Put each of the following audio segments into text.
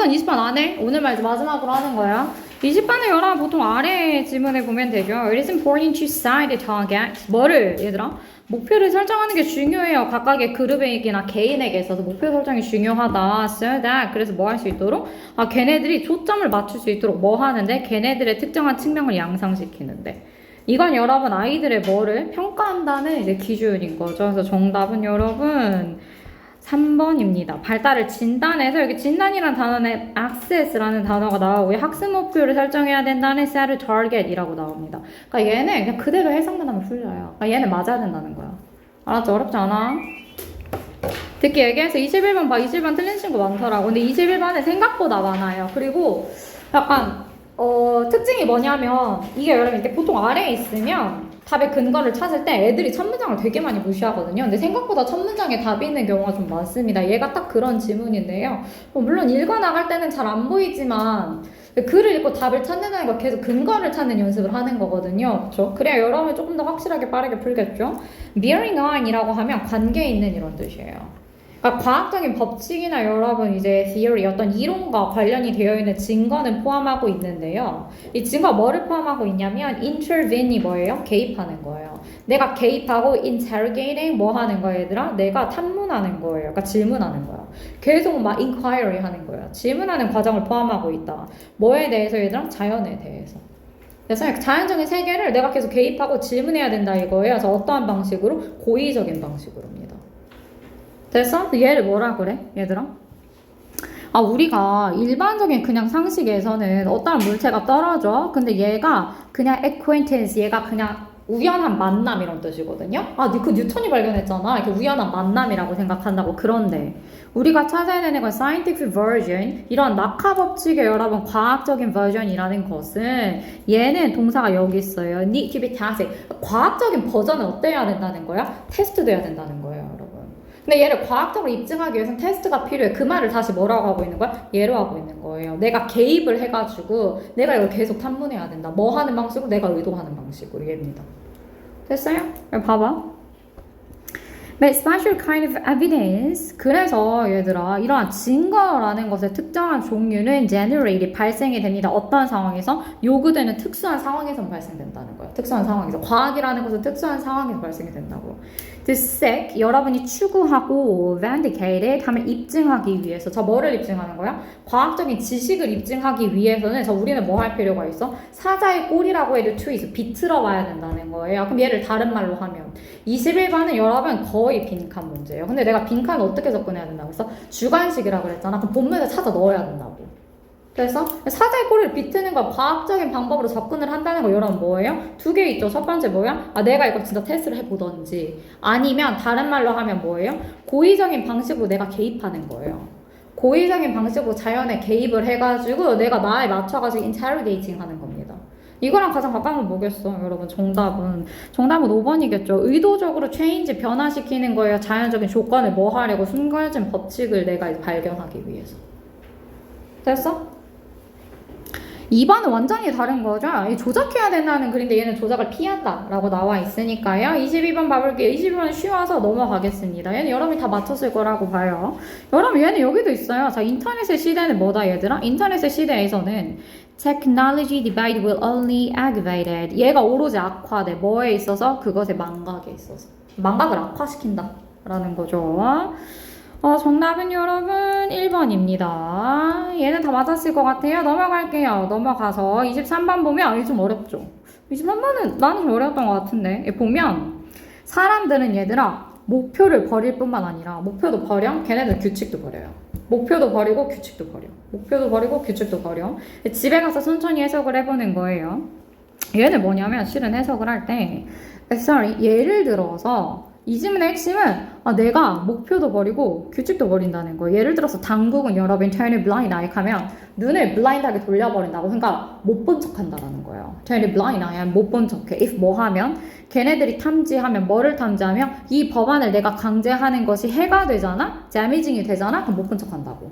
20번, 20번 안 해? 오늘 말 마지막으로 하는 거야. 20번은 여러분 보통 아래 지문에 보면 되죠. It is important to set a target. 뭐를 얘들아? 목표를 설정하는 게 중요해요. 각각의 그룹에게나 개인에게 있어서 목표 설정이 중요하다. So that 그래서 뭐 할 수 있도록? 걔네들이 초점을 맞출 수 있도록 뭐 하는데? 걔네들의 특정한 측면을 양상시키는데. 이건 여러분 아이들의 뭐를 평가한다는 이제 기준인 거죠. 그래서 정답은 여러분 3번입니다. 발달을 진단해서 여기 진단이라는 단어에 access라는 단어가 나오고요. 학습 목표를 설정해야 된다는 set a target이라고 나옵니다. 그러니까 얘는 그냥 그대로 해석만 하면 풀려요. 그러니까 얘는 맞아야 된다는 거야. 알았죠? 어렵지 않아? 듣기 얘기해서 21번 봐. 21번 틀린 친구 많더라고. 근데 21번에 생각보다 많아요. 그리고 약간 특징이 뭐냐면 이게 여러분 이렇게 보통 아래에 있으면 답의 근거를 찾을 때 애들이 첫 문장을 되게 많이 무시하거든요. 근데 생각보다 첫 문장에 답이 있는 경우가 좀 많습니다. 얘가 딱 그런 지문인데요. 물론 읽어나갈 때는 잘 안 보이지만 글을 읽고 답을 찾는다는 거 계속 근거를 찾는 연습을 하는 거거든요. 그렇죠? 그래야 여러분이 조금 더 확실하게 빠르게 풀겠죠? bearing on이라고 하면 관계에 있는 이런 뜻이에요. 그러니까 과학적인 법칙이나 여러분 이제 theory 어떤 이론과 관련이 되어 있는 증거는 포함하고 있는데요. 이 증거가 뭐를 포함하고 있냐면 intervene이 뭐예요? 개입하는 거예요. 내가 개입하고 interrogating 뭐 하는 거야 얘들아? 내가 탐문하는 거예요. 그러니까 질문하는 거야. 계속 막 inquiry 하는 거예요. 질문하는 과정을 포함하고 있다. 뭐에 대해서 얘들아? 자연에 대해서. 그래서 자연적인 세계를 내가 계속 개입하고 질문해야 된다 이거예요. 그래서 어떠한 방식으로? 고의적인 방식으로입니다. 됐어? 얘를 뭐라 그래? 얘들아? 우리가 일반적인 그냥 상식에서는 어떠한 물체가 떨어져. 근데 얘가 그냥 acquaintance, 얘가 그냥 우연한 만남 이런 뜻이거든요. 그 뉴턴이 발견했잖아. 이렇게 우연한 만남이라고 생각한다고. 그런데 우리가 찾아야 되는 건 scientific version, 이런 낙하 법칙의 여러분 과학적인 버전이라는 것은 얘는 동사가 여기 있어요. need to be tested. 과학적인 버전은 어때야 된다는 거야? 테스트돼야 된다는 거예요, 여러분. 근데 얘를 과학적으로 입증하기 위해서는 테스트가 필요해. 그 말을 다시 뭐라고 하고 있는 거야? 얘로 하고 있는 거예요. 내가 개입을 해가지고 내가 이걸 계속 탐문해야 된다. 뭐 하는 방식으로? 내가 의도하는 방식으로. 얘입니다. 됐어요? 여기 봐봐. But special kind of evidence. 그래서 얘들아 이러한 증거라는 것의 특정한 종류는 generate 발생이 됩니다. 어떤 상황에서? 요구되는 특수한 상황에서 발생된다는 거예요. 특수한 상황에서. 과학이라는 것은 특수한 상황에서 발생이 된다고. To seek 여러분이 추구하고 vindicated 하면 입증하기 위해서. 자 뭐를 입증하는 거야? 과학적인 지식을 입증하기 위해서는 우리는 뭐 할 필요가 있어? 사자의 꼴이라고 해도 to 있어. 비틀어 봐야 된다는 거예요. 그럼 얘를 다른 말로 하면 21번은 여러분 거의 빈칸 문제예요. 근데 내가 빈칸을 어떻게 접근해야 된다고 했어? 주관식이라고 그랬잖아. 그럼 본문에 찾아 넣어야 된다고. 그래서 사자의 꼬리를 비트는 걸 과학적인 방법으로 접근을 한다는 거 여러분 뭐예요? 두 개 있죠. 첫 번째 뭐야? 내가 이거 진짜 테스트를 해보던지 아니면 다른 말로 하면 뭐예요? 고의적인 방식으로 내가 개입하는 거예요. 고의적인 방식으로 자연에 개입을 해가지고 내가 나에 맞춰가지고 interrogating 하는 겁니다. 이거랑 가장 가까운 건 뭐겠어? 여러분 정답은 5번이겠죠. 의도적으로 change 변화시키는 거예요. 자연적인 조건을 뭐 하려고 숨겨진 법칙을 내가 발견하기 위해서. 됐어? 2번은 완전히 다른 거죠. 조작해야 된다는 글인데 얘는 조작을 피한다 라고 나와 있으니까요. 22번 봐볼게요. 22번은 쉬워서 넘어가겠습니다. 얘는 여러분이 다 맞췄을 거라고 봐요. 여러분 얘는 여기도 있어요. 자, 인터넷의 시대는 뭐다 얘들아? 인터넷의 시대에서는 technology divide will only aggravate. 얘가 오로지 악화돼. 뭐에 있어서? 그것의 망각에 있어서. 망각을 악화시킨다 라는 거죠. 정답은 여러분 1번입니다. 얘는 다 맞았을 것 같아요. 넘어갈게요. 넘어가서 23번 보면 이게 좀 어렵죠. 23번은 나는 좀 어려웠던 것 같은데. 보면 사람들은 얘들아 목표를 버릴 뿐만 아니라 목표도 버려. 걔네들 규칙도 버려요. 목표도 버리고 규칙도 버려. 목표도 버리고 규칙도 버려. 집에 가서 천천히 해석을 해보는 거예요. 얘는 뭐냐면 실은 해석을 할 때 예를 들어서 이 질문의 핵심은 내가 목표도 버리고 규칙도 버린다는 거예요. 예를 들어서 당국은 여러분 turn a blind eye 하면 눈을 블라인드하게 돌려버린다고. 그러니까 못 본 척한다라는 거예요. turn a blind eye 하면 못 본 척해. if 뭐 하면 걔네들이 탐지하면 뭐를 탐지하면 이 법안을 내가 강제하는 것이 해가 되잖아? damaging이 되잖아? 그럼 못 본 척한다고.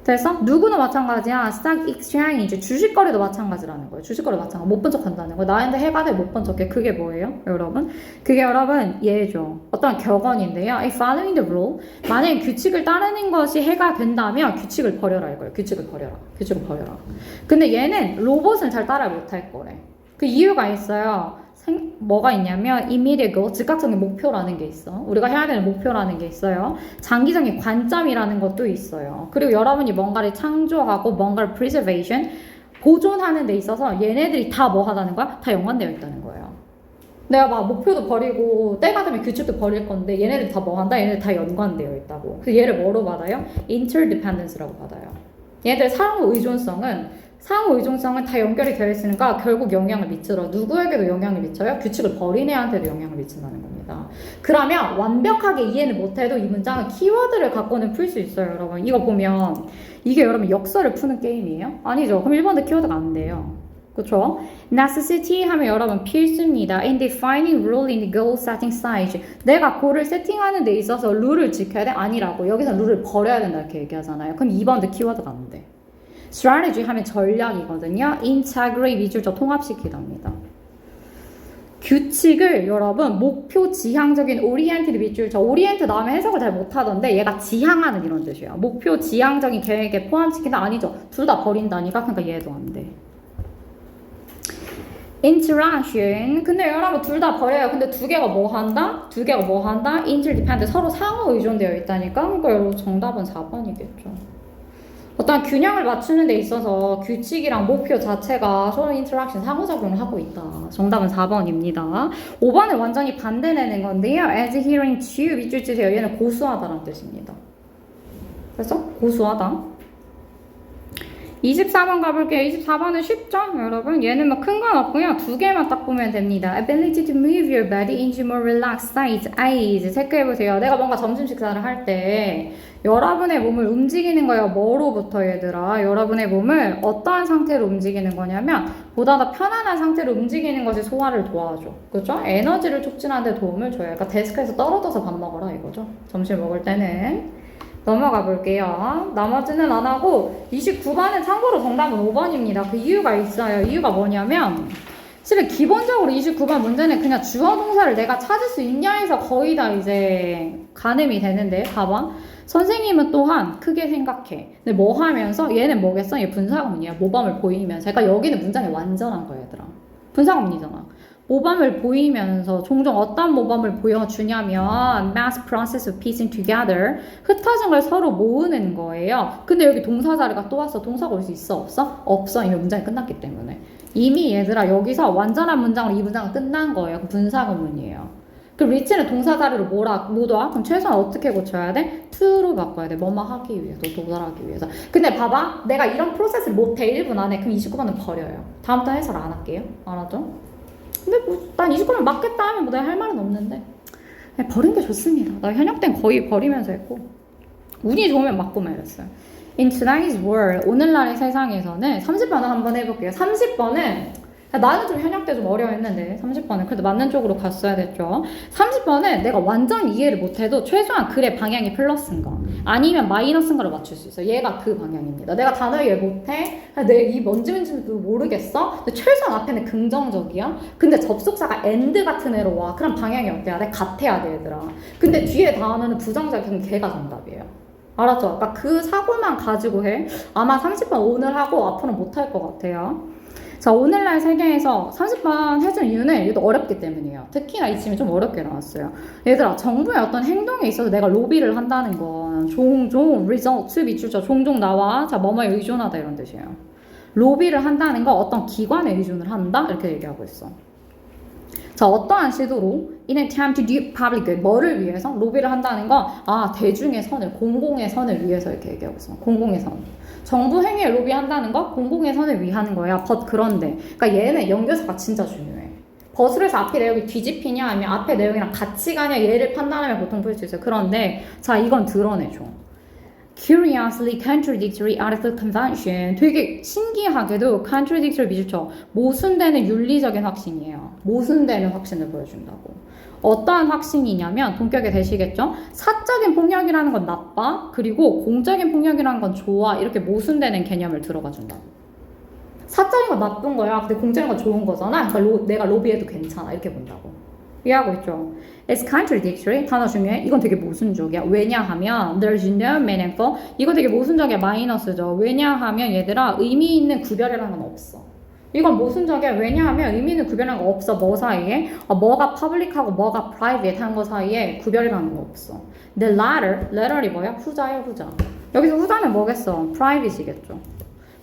됐어? 누구나 마찬가지야. stock exchange. 주식거래도 마찬가지라는 거예요. 주식거래 마찬가지. 못 본 척 한다는 거예요. 나한테 해가 돼 못 본 척해. 그게 뭐예요? 여러분? 그게 여러분 얘죠. 어떤 격언인데요. following the rule. 만약에 규칙을 따르는 것이 해가 된다면 규칙을 버려라 이거예요. 규칙을 버려라. 규칙을 버려라. 근데 얘는 로봇은 잘 따라 못할 거래. 그 이유가 있어요. 뭐가 있냐면 immediate goal, 즉각적인 목표라는 게 있어. 우리가 해야 되는 목표라는 게 있어요. 장기적인 관점이라는 것도 있어요. 그리고 여러분이 뭔가를 창조하고 뭔가를 preservation, 보존하는 데 있어서 얘네들이 다 뭐 하다는 거야? 다 연관되어 있다는 거예요. 내가 막 목표도 버리고 때가 되면 규칙도 버릴 건데 얘네들 다 뭐 한다? 얘네들 다 연관되어 있다고. 그래서 얘를 뭐로 받아요? interdependence라고 받아요. 얘네들 상호 의존성은 다 연결이 되어 있으니까 결국 영향을 미치더라. 누구에게도 영향을 미쳐요? 규칙을 버린 애한테도 영향을 미친다는 겁니다. 그러면 완벽하게 이해는 못해도 이 문장은 키워드를 갖고는 풀 수 있어요, 여러분. 이거 보면 이게 여러분 역설을 푸는 게임이에요? 아니죠. 그럼 1번도 키워드가 안 돼요. 그쵸? necessity 하면 여러분 필수입니다. in defining rule in the goal setting stage. 내가 goal을 세팅하는 데 있어서 룰을 지켜야 돼? 아니라고. 여기서 룰을 버려야 된다 이렇게 얘기하잖아요. 그럼 2번도 키워드가 안 돼. strategy 하면 전략이거든요. integrate 미줄적 통합시키답니다. 규칙을 여러분 목표 지향적인 oriented 밑줄적 orient 나오면 해석을 잘 못하던데 얘가 지향하는 이런 뜻이에요. 목표 지향적인 계획에 포함시킨다 아니죠. 둘 다 버린다니까. 그러니까 얘도 안 돼. interaction. 근데 여러분 둘 다 버려요. 근데 두 개가 뭐 한다? 두 개가 뭐 한다? interdependent. 서로 상호 의존되어 있다니까. 그러니까 여러분 정답은 4번이겠죠. 어떤 균형을 맞추는 데 있어서 규칙이랑 목표 자체가 서로 인터랙션 상호작용을 하고 있다. 정답은 4번입니다. 5번은 완전히 반대 내는 건데요. adhering to 밑줄 치세요. 얘는 고수하다라는 뜻입니다. 그래서 고수하다. 24번 가볼게요. 24번은 쉽죠? 여러분 얘는 뭐 큰 건 없고요. 두 개만 딱 보면 됩니다. ability to move your body into more relaxed state. eyes. 체크해보세요. 내가 뭔가 점심 식사를 할 때 여러분의 몸을 움직이는 거예요. 뭐로부터 얘들아? 여러분의 몸을 어떠한 상태로 움직이는 거냐면 보다 더 편안한 상태로 움직이는 것이 소화를 도와줘. 그죠? 에너지를 촉진하는 데 도움을 줘요. 그러니까 데스크에서 떨어져서 밥 먹어라 이거죠. 점심 먹을 때는. 넘어가 볼게요. 나머지는 안 하고 29번은 참고로 정답은 5번입니다. 그 이유가 있어요. 이유가 뭐냐면 집에 기본적으로 29번 문제는 그냥 주어 동사를 내가 찾을 수 있냐에서 거의 다 이제 가늠이 되는데 봐봐. 선생님은 또한 크게 생각해. 근데 뭐 하면서 얘는 뭐겠어? 얘 분사구문이야. 모범을 보이면서. 그러니까 여기는 문장이 완전한 거야 얘들아. 분사구문이잖아. 모범을 보이면서 종종 어떤 모범을 보여주냐면 mass process of piecing together 흩어진 걸 서로 모으는 거예요. 근데 여기 동사 자리가 또 왔어. 동사가 올 수 있어? 없어? 없어. 이미 문장이 끝났기 때문에. 이미 얘들아 여기서 완전한 문장으로 이 문장은 끝난 거예요. 분사구문이에요. 그럼 reach는 동사 자리로 못 와? 그럼 최소한 어떻게 고쳐야 돼? to로 바꿔야 돼. 뭐뭐 하기 위해서, 도달하기 위해서. 근데 봐봐. 내가 이런 프로세스를 못해 1분 안에. 그럼 29번은 버려요. 다음부터 해설 안 할게요. 알았죠? 근데 뭐, 난 29번 맞겠다 하면 뭐 내가 할 말은 없는데 그냥 버린 게 좋습니다. 나 현역 때는 거의 버리면서 했고 운이 좋으면 맞고만 이랬어요. In today's world, 오늘날의 세상에서는 30번을 한번 해볼게요. 30번은 나는 좀 현역 때 좀 어려웠는데 30번은 그래도 맞는 쪽으로 갔어야 됐죠. 30번은 내가 완전 이해를 못해도 최소한 글의 방향이 플러스인 거 아니면 마이너스인 거를 맞출 수 있어요. 얘가 그 방향입니다. 내가 단어 이해 못해? 내 이 뭔지 모르겠어? 근데 최소한 앞에는 긍정적이야. 근데 접속사가 and 같은 애로 와. 그럼 방향이 어때야 돼? 같아야 돼 얘들아. 근데 뒤에 단어는 부정적인 걔가 정답이에요. 알았죠? 그러니까 그 사고만 가지고 해. 아마 30번 오늘 하고 앞으로는 못할 것 같아요. 자, 오늘날 세계에서 30번 해준 이유는 얘도 어렵기 때문이에요. 특히나 이 질문이 좀 어렵게 나왔어요. 얘들아, 정부의 어떤 행동에 있어서 내가 로비를 한다는 건 종종 result 밑줄죠. 종종 나와. 자, 뭐뭐에 의존하다 이런 뜻이에요. 로비를 한다는 건 어떤 기관에 의존을 한다? 이렇게 얘기하고 있어. 자, 어떠한 시도로 in attempt to do public good 뭐를 위해서 로비를 한다는 건 대중의 선을, 공공의 선을 위해서 이렇게 얘기하고 있어. 공공의 선. 정부 행위에 로비한다는 거 공공의 선을 위하는 거야. 그런데 그러니까 얘는 연결사가 진짜 중요해. but을 해서 앞에 내용이 뒤집히냐 아니면 앞에 내용이랑 같이 가냐 얘를 판단하면 보통 풀 수 있어요. 그런데 자 이건 드러내줘. curiously contradictory out of the convention. 되게 신기하게도 contradictory 미주죠. 모순되는 윤리적인 확신이에요. 모순되는 확신을 보여준다고. 어떠한 확신이냐면 동격에 되시겠죠? 사적인 폭력이라는 건 나빠. 그리고 공적인 폭력이라는 건 좋아. 이렇게 모순되는 개념을 들어가 준다고. 사적인 건 나쁜 거야. 근데 공적인 건 좋은 거잖아. 그러니까 내가 로비해도 괜찮아. 이렇게 본다고. 이해하고 있죠? It's contradictory. 단어 중에 이건 되게 모순적이야. 왜냐하면 there's no meaningful. 이거 되게 모순적이야. 마이너스죠. 왜냐하면 얘들아 의미 있는 구별이라는 건 없어. 이건 모순적이야. 왜냐하면 의미 있는 구별이라는 거 없어. 뭐 사이에? 뭐가 public하고 뭐가 private 한 거 사이에 구별이라는 거 없어. The latter이 뭐야? 후자야 후자. 여기서 후자는 뭐겠어? private이겠죠.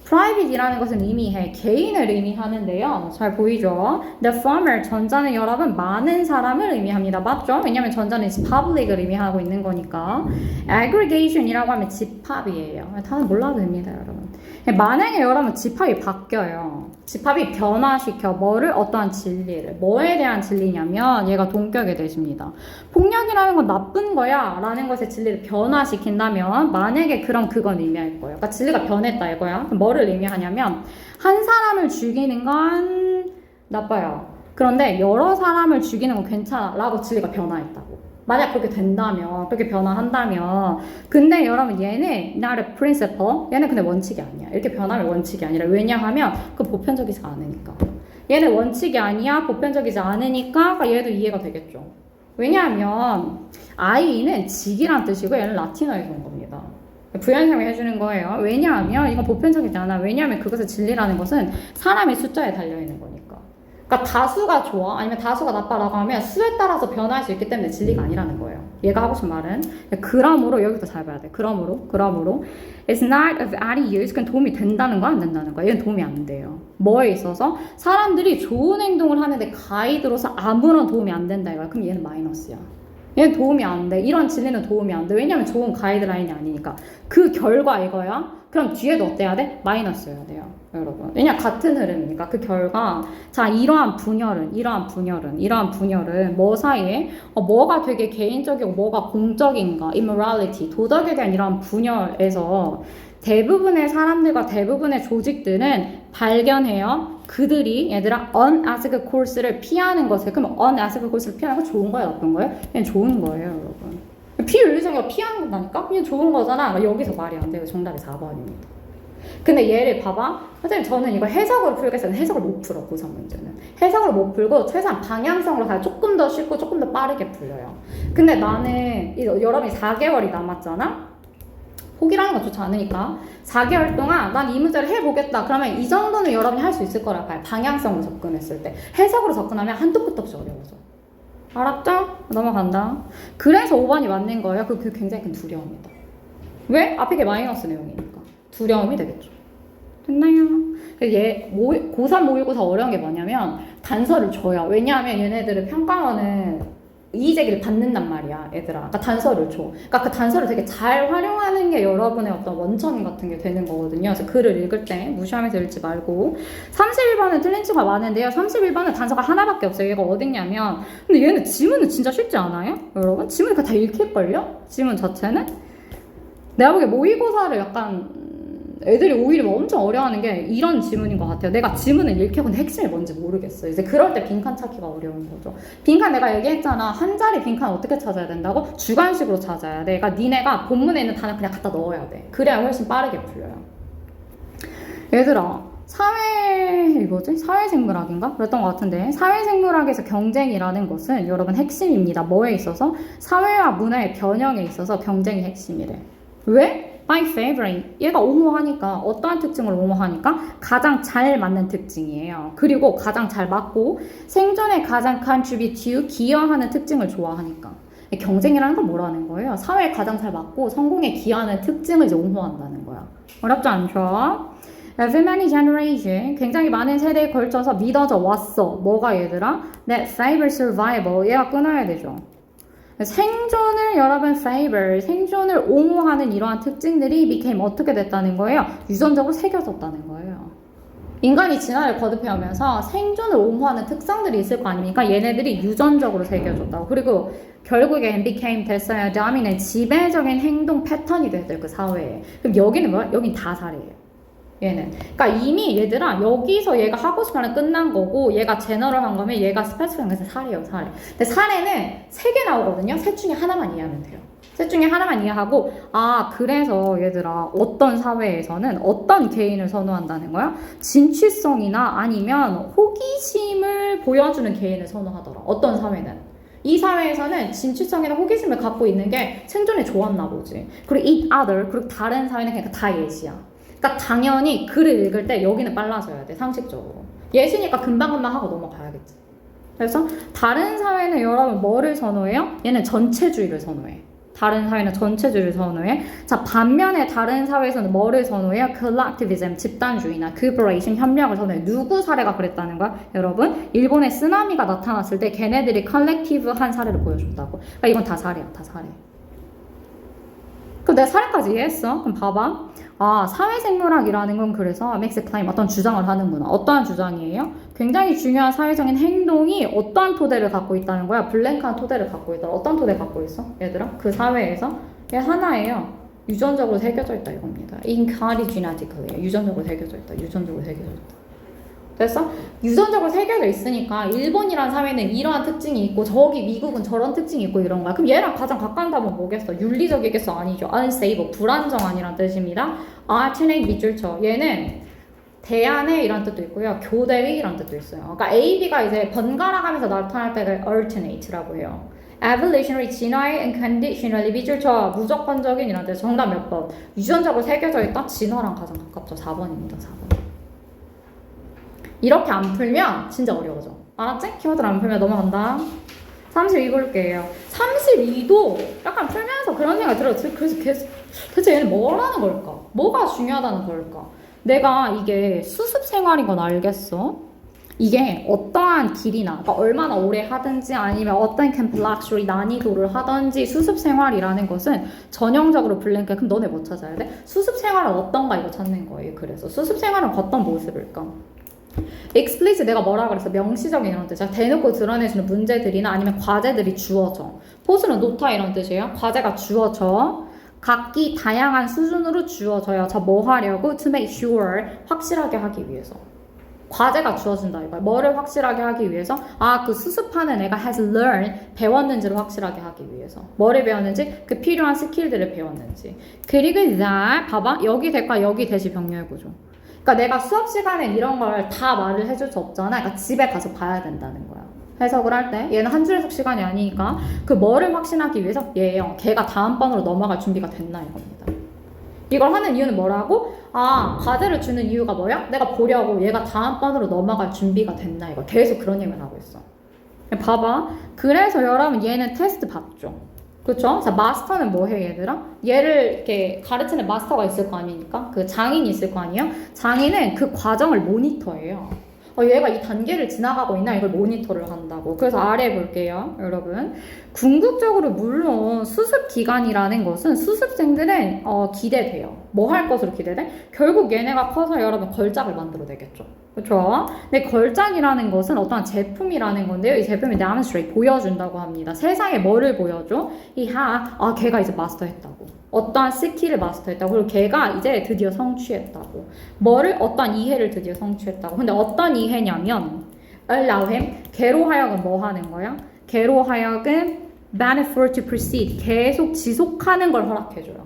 private이라는 것은 의미해 개인을 의미하는데요. 잘 보이죠? The former 전자는 여러분 많은 사람을 의미합니다. 맞죠? 왜냐면 전자는 public을 의미하고 있는 거니까. aggregation이라고 하면 집합이에요. 다들 몰라도 됩니다, 여러분. 만약에 여러분 집합이 바뀌어요. 집합이 변화시켜 뭐를 어떠한 진리를 뭐에 대한 진리냐면 얘가 동격에 되십니다. 폭력이라는 건 나쁜 거야 라는 것의 진리를 변화시킨다면 만약에 그럼 그건 의미할 거예요. 그러니까 진리가 변했다 이거야. 그럼 뭐를 의미하냐면 한 사람을 죽이는 건 나빠요. 그런데 여러 사람을 죽이는 건 괜찮아 라고 진리가 변화했다고. 만약 그렇게 된다면, 그렇게 변화한다면, 근데 여러분 얘는 not a principle, 얘는 근데 원칙이 아니야. 이렇게 변하면 원칙이 아니라 왜냐하면 그 보편적이지 않으니까. 얘는 원칙이 아니야, 보편적이지 않으니까 얘도 이해가 되겠죠. 왜냐하면 I는 직이란 뜻이고 얘는 라틴어에서 온 겁니다. 부연설명 해주는 거예요. 왜냐하면 이건 보편적이지 않아. 왜냐하면 그것의 진리라는 것은 사람의 숫자에 달려있는 거니까. 그러니까 다수가 좋아 아니면 다수가 나빠라고 하면 수에 따라서 변할 수 있기 때문에 진리가 아니라는 거예요. 얘가 하고 싶은 말은 그러므로 여기서 잘 봐야 돼. 그러므로 it's not of any use. 그건 도움이 된다는 거야 안 된다는 거야. 얘는 도움이 안 돼요. 뭐에 있어서 사람들이 좋은 행동을 하는데 가이드로서 아무런 도움이 안 된다 이거야. 그럼 얘는 마이너스야. 얘는 도움이 안 돼. 이런 진리는 도움이 안 돼. 왜냐면 좋은 가이드라인이 아니니까. 그 결과 이거야. 그럼 뒤에도 어때야 돼? 마이너스여야 돼요. 여러분. 왜냐 같은 흐름이니까 그 결과 자 이러한 분열은 뭐 사이에 뭐가 되게 개인적이고 뭐가 공적인가 immorality 도덕에 대한 이러한 분열에서 대부분의 사람들과 대부분의 조직들은 발견해요. 그들이 얘들아 unasked course를 피하는 것을 그럼 unasked course를 피하는 거 좋은 거예요? 나쁜 거예요? 그냥 좋은 거예요 여러분. 비윤리적이가 피하는 거다니까? 그냥 좋은 거잖아. 여기서 말이 안 돼요. 정답이 4번입니다. 근데 얘를 봐봐. 선생님 저는 이거 해석으로 풀겠어요. 해석을 못 풀어 고3 문제는. 해석을 못 풀고 최소한 방향성으로 가야 조금 더 쉽고 조금 더 빠르게 풀려요. 근데 나는 여러분이 4개월이 남았잖아? 포기라는 건 좋지 않으니까 4개월 동안 난 이 문제를 해보겠다. 그러면 이 정도는 여러분이 할 수 있을 거라 봐요. 방향성으로 접근했을 때. 해석으로 접근하면 한도 끝도 없이 어려워져. 알았죠? 넘어간다. 그래서 5번이 맞는 거예요. 그 굉장히 큰 두려움이다. 왜? 앞에 게 마이너스 내용이니까. 두려움이 되겠죠. 됐나요? 얘 고3 모의고사 어려운 게 뭐냐면 단서를 줘요. 왜냐하면 얘네들은 평가원은 이의제기를 받는단 말이야, 얘들아. 그러니까 단서를 줘. 그러니까 그 단서를 되게 잘 활용하는 게 여러분의 어떤 원천 같은 게 되는 거거든요. 그래서 글을 읽을 때 무시하면서 읽지 말고. 31번은 틀린 친구가 많은데요. 31번은 단서가 하나밖에 없어요. 얘가 어딨냐면 근데 얘는 지문은 진짜 쉽지 않아요? 여러분? 지문이 다 읽힐걸요? 지문 자체는? 내가 보기에 모의고사를 약간 애들이 오히려 엄청 어려워하는 게 이런 지문인 것 같아요. 내가 지문을 읽혀 근데 핵심이 뭔지 모르겠어요. 이제 그럴 때 빈칸 찾기가 어려운 거죠. 빈칸 내가 얘기했잖아. 한 자리 빈칸 어떻게 찾아야 된다고? 주관식으로 찾아야 돼. 그러니까 니네가 본문에 있는 단어 그냥 갖다 넣어야 돼. 그래야 훨씬 빠르게 풀려요. 얘들아 사회생물학인가? 그랬던 것 같은데 사회생물학에서 경쟁이라는 것은 여러분 핵심입니다. 뭐에 있어서? 사회와 문화의 변형에 있어서 경쟁이 핵심이래. 왜? My favorite. 얘가 옹호하니까 어떠한 특징을 옹호하니까 가장 잘 맞는 특징이에요. 그리고 가장 잘 맞고 생존에 가장 contribute to 기여하는 특징을 좋아하니까. 경쟁이라는 건 뭐라는 거예요? 사회에 가장 잘 맞고 성공에 기여하는 특징을 이제 옹호한다는 거야. 어렵지 않죠? Every many generation, 굉장히 많은 세대에 걸쳐서 믿어져 왔어. 뭐가 얘들아? That favor survival. 얘가 끊어야 되죠. 생존을 여러분 favor, 생존을 옹호하는 이러한 특징들이 became 어떻게 됐다는 거예요? 유전적으로 새겨졌다는 거예요. 인간이 진화를 거듭해오면서 생존을 옹호하는 특성들이 있을 거 아닙니까? 얘네들이 유전적으로 새겨졌다고. 그리고 결국엔 became 됐어요. dominant 지배적인 행동 패턴이 됐어요. 그 사회에. 그럼 여기는 뭐야? 여긴 다 사례예요. 얘는. 그러니까 이미 얘들아 여기서 얘가 하고 싶은 말 끝난 거고 얘가 제너럴한 거면 얘가 스페시픽한 것은 사례예요. 사례. 근데 사례는 3개 나오거든요. 셋 중에 하나만 이해하면 돼요. 셋 중에 하나만 이해하고 아 그래서 얘들아 어떤 사회에서는 어떤 개인을 선호한다는 거야? 진취성이나 아니면 호기심을 보여주는 개인을 선호하더라. 어떤 사회는 이 사회에서는 진취성이나 호기심을 갖고 있는 게 생존에 좋았나 보지. 그리고 each other 그리고 다른 사회는 그냥 다 예시야. 그러니까 당연히 글을 읽을 때 여기는 빨라져야 돼. 상식적으로 예시니까 금방금방 하고 넘어가야겠지. 그래서 다른 사회는 여러분 뭐를 선호해요? 얘는 전체주의를 선호해. 다른 사회는 전체주의를 선호해. 자, 반면에 다른 사회에서는 뭐를 선호해요? collectivism, 집단주의나 cooperation, 협력을 선호해. 누구 사례가 그랬다는 거야? 여러분, 일본에 쓰나미가 나타났을 때 걔네들이 컬렉티브한 사례를 보여줬다고. 그러니까 이건 다 사례야, 다 사례. 그럼 내가 사례까지 이해했어? 그럼 봐봐. 아, 사회생물학이라는 건 그래서 makes a claim, 어떤 주장을 하는구나. 어떠한 주장이에요? 굉장히 중요한 사회적인 행동이 어떠한 토대를 갖고 있다는 거야? 블랭크한 토대를 갖고 있다. 어떤 토대 갖고 있어? 얘들아? 그 사회에서? 얘 하나예요. 유전적으로 새겨져 있다 이겁니다. Encoded genetically. 유전적으로 새겨져 있다. 유전적으로 새겨져 있다. 됐어? 유전적으로 새겨져 있으니까 일본이란 사회는 이러한 특징이 있고 저기 미국은 저런 특징이 있고 이런 거야. 그럼 얘랑 가장 가까운 답은 뭐겠어? 윤리적이겠어? 아니죠. unstable, 불안정한이란 뜻입니다. alternate 밑줄 쳐. 얘는 대안의 이란 뜻도 있고요. 교대의 이란 뜻도 있어요. 그러니까 A, B가 이제 번갈아 가면서 나타날 때를 alternate라고 해요. evolutionary, 진화의 unconditionally 밑줄 쳐. 무조건적인 이란 뜻. 정답 몇 번? 유전적으로 새겨져 있다? 진화랑 가장 가깝죠. 4번입니다. 4번. 이렇게 안 풀면 진짜 어려워져. 알았지? 키워드를 안 풀면 넘어간다. 32 볼게요. 32도 약간 풀면서 그런 생각이 들어요. 그래서 계속 대체 얘는 뭘 하는 걸까? 뭐가 중요하다는 걸까? 내가 이게 수습 생활인 건 알겠어. 이게 어떠한 길이나 그러니까 얼마나 오래 하든지 아니면 어떤 캠프 락셔리 난이도를 하든지 수습 생활이라는 것은 전형적으로 블랭크. 그럼 너네 뭐 찾아야 돼? 수습 생활은 어떤가 이거 찾는 거예요. 그래서 수습 생활은 어떤 모습일까? explicit 내가 뭐라 그랬어? 명시적인 이런 뜻이야. 대놓고 드러내주는 문제들이나 아니면 과제들이 주어져. 포스는 놓다 이런 뜻이에요. 과제가 주어져. 각기 다양한 수준으로 주어져요. 자, 뭐 하려고? To make sure 확실하게 하기 위해서. 과제가 주어진다 이거야. 뭐를 확실하게 하기 위해서? 아, 그 수습하는 애가 has learned 배웠는지를 확실하게 하기 위해서. 뭐를 배웠는지? 그 필요한 스킬들을 배웠는지. 그리고 that 봐봐. 여기 대과 여기 대시 병렬 구조. 그러니까 내가 수업 시간에 이런 걸 다 말을 해줄 수 없잖아. 그러니까 집에 가서 봐야 된다는 거야. 해석을 할 때 얘는 한 줄 해석 시간이 아니니까 그 뭐를 확신하기 위해서 걔가 다음번으로 넘어갈 준비가 됐나 이겁니다. 이걸 하는 이유는 뭐라고? 아, 과제를 주는 이유가 뭐야? 내가 보려고 얘가 다음번으로 넘어갈 준비가 됐나 이거. 계속 그런 얘기를 하고 있어. 봐봐. 그래서 여러분 얘는 테스트 받죠. 그쵸? 자, 마스터는 뭐 해, 얘들아? 얘를 이렇게 가르치는 마스터가 있을 거 아니니까? 그 장인이 있을 거 아니에요? 장인은 그 과정을 모니터해요. 얘가 이 단계를 지나가고 있나? 이걸 모니터를 한다고. 그래서 아래 볼게요, 여러분. 궁극적으로 물론 수습 기간이라는 것은 수습생들은 기대돼요. 뭐 할 것으로 기대돼? 결국 얘네가 커서 여러분 걸작을 만들어내겠죠. 그렇죠? 근데 걸작이라는 것은 어떠한 제품이라는 건데요. 이 제품이 demonstrate 보여준다고 합니다. 세상에 뭐를 보여줘? 걔가 이제 마스터했다고. 어떠한 스킬을 마스터했다고. 그리고 걔가 이제 드디어 성취했다고. 어떠한 이해를 드디어 성취했다고. 근데 어떤 이해냐면 allow him 걔로 하여금 뭐 하는 거야? 걔로 하여금 benefit to proceed 계속 지속하는 걸 허락해줘요.